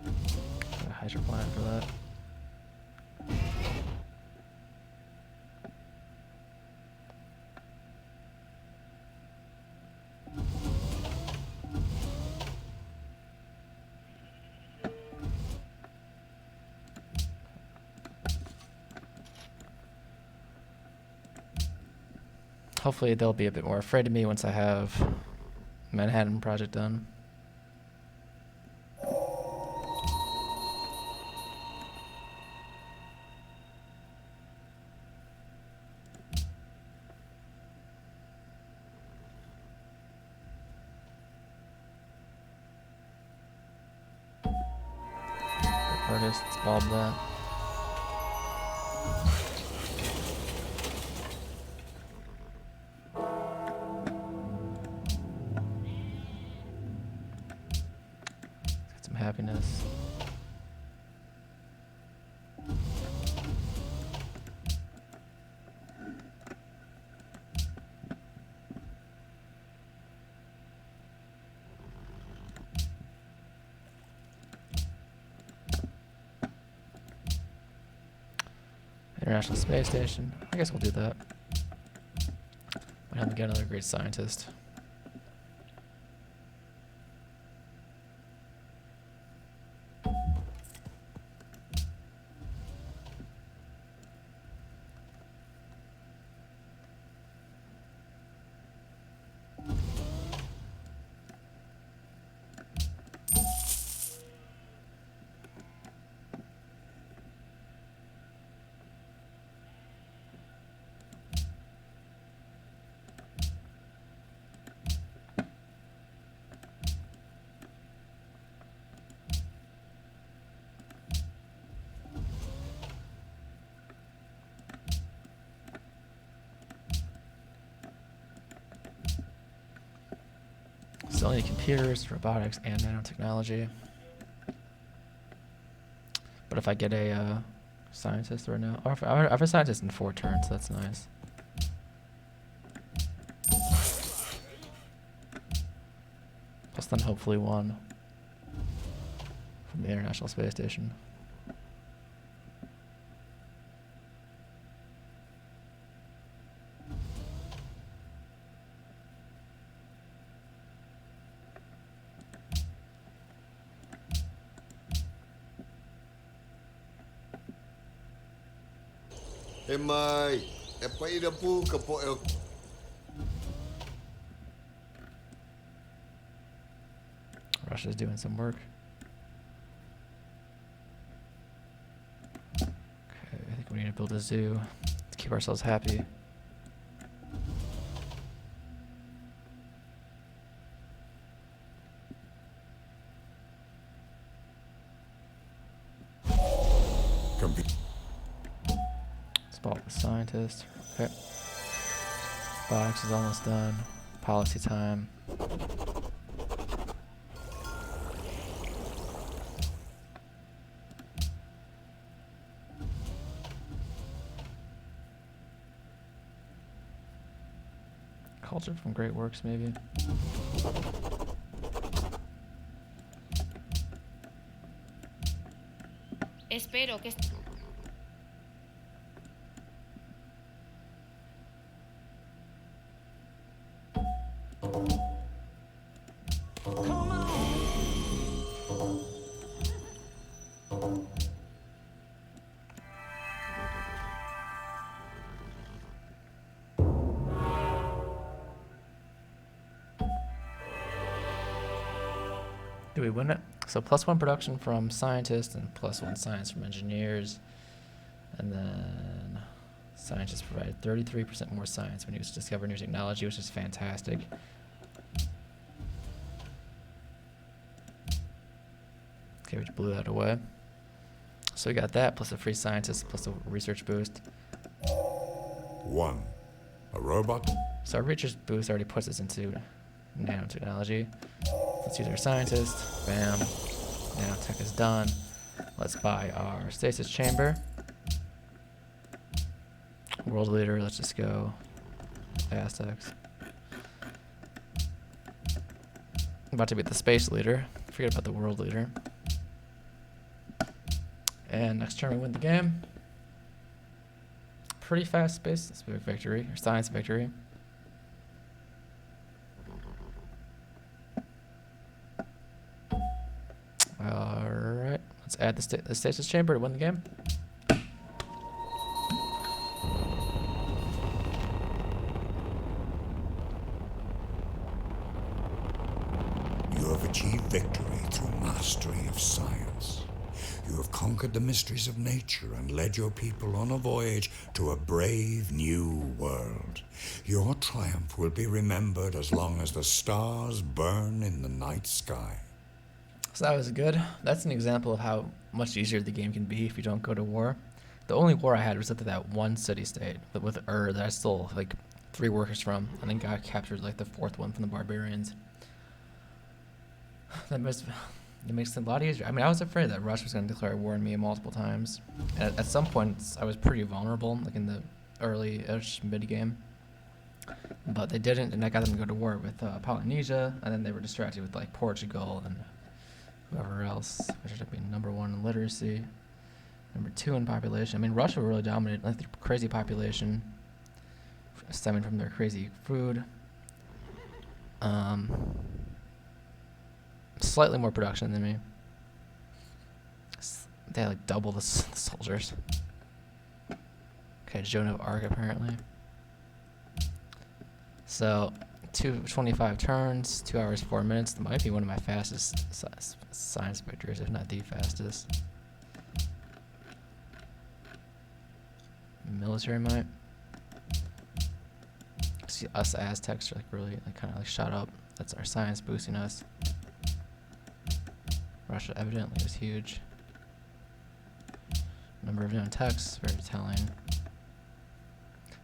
Got a hydro plant for that. Hopefully they'll be a bit more afraid of me once I have Manhattan Project done. Artists, blah blah. Get some happiness. International Space Station. I guess we'll do that. Might have to get another great scientist. Still need computers, robotics, and nanotechnology. But if I get a scientist right now, or if I have a scientist in 4 turns, that's nice. Plus then hopefully 1 from the International Space Station. Hey, mate. E pai da pu ka po e Russia's doing some work. Okay, I think we need to build a zoo to keep ourselves happy. Spot the scientist. Okay. Box is almost done. Policy time. Culture from Great Works, maybe. Espero que... Do we win it? So +1 production from scientists and +1 science from engineers. And then scientists provided 33% more science when you discover new technology, which is fantastic. Okay, we just blew that away. So we got that, plus a free scientist, plus a research boost. 1. A robot. So our research boost already puts us into nanotechnology. Let's use our scientist. Bam. Nanotech is done. Let's buy our stasis chamber. World leader, let's just go Aztecs. About to be the space leader. Forget about the world leader. And next turn we win the game. Pretty fast space victory, or science victory. Alright, let's add the stasis chamber to win the game. You have achieved victory through mastery of science. You have conquered the mysteries of nature and led your people on a voyage to a brave new world. Your triumph will be remembered as long as the stars burn in the night sky. So that was good. That's an example of how much easier the game can be if you don't go to war. The only war I had was up to that one city-state with Ur that I stole like 3 workers from, and then got captured like the 4th one from the barbarians. It makes it a lot easier. I mean, I was afraid that Russia was going to declare war on me multiple times. And at some points, I was pretty vulnerable, like in the early-ish mid-game. But they didn't, and I got them to go to war with Polynesia, and then they were distracted with like Portugal and whoever else, which ended up being #1 in literacy, #2 in population. I mean, Russia really dominated, like their crazy population, stemming from their crazy food. Slightly more production than me. They had like double the soldiers. Okay, Joan of Arc apparently. So, 25 turns, 2 hours 4 minutes. That might be one of my fastest science victories, if not the fastest. Military might. See, us Aztecs are like really like kind of like shot up. That's our science boosting us. Russia evidently is huge. Number of known texts, very telling.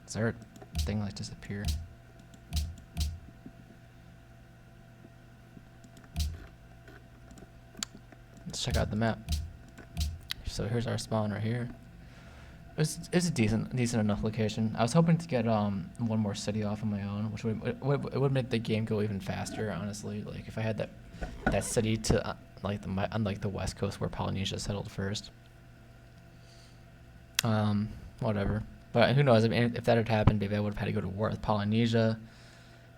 Does our thing like disappear? Let's check out the map. So here's our spawn right here. It's a decent enough location. I was hoping to get one more city off on my own, which would make the game go even faster. Honestly, like if I had that city to unlike the West Coast where Polynesia settled first. Whatever. But who knows? I mean, if that had happened, maybe I would have had to go to war with Polynesia.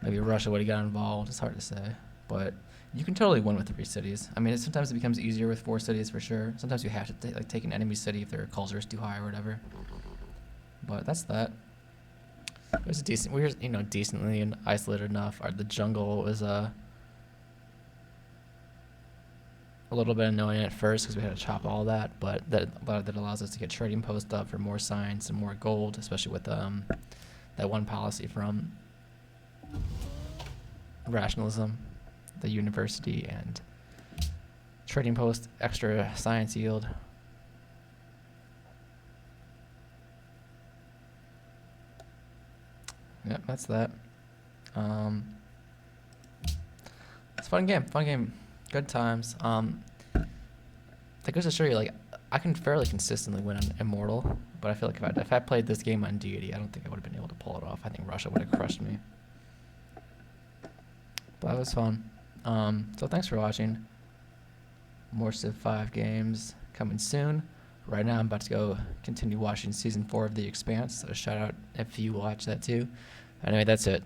Maybe Russia would have got involved. It's hard to say, but you can totally win with 3 cities. I mean, sometimes it becomes easier with 4 cities for sure. Sometimes you have to take an enemy city if their culture is too high or whatever. But that's that. It was decent. We were, decently isolated enough. The jungle was a little bit annoying at first because we had to chop all that, but that allows us to get trading posts up for more science and more gold, especially with that one policy from rationalism, the university, and trading post extra science yield. Yep, that's that. It's a fun game, good times. That goes to show you, like, I can fairly consistently win on Immortal, but I feel like if I played this game on Deity, I don't think I would have been able to pull it off. I think Russia would have crushed me. But that was fun. So thanks for watching. More Civ 5 games coming soon. Right now I'm about to go continue watching Season 4 of The Expanse, so shout out if you watch that too. Anyway, that's it.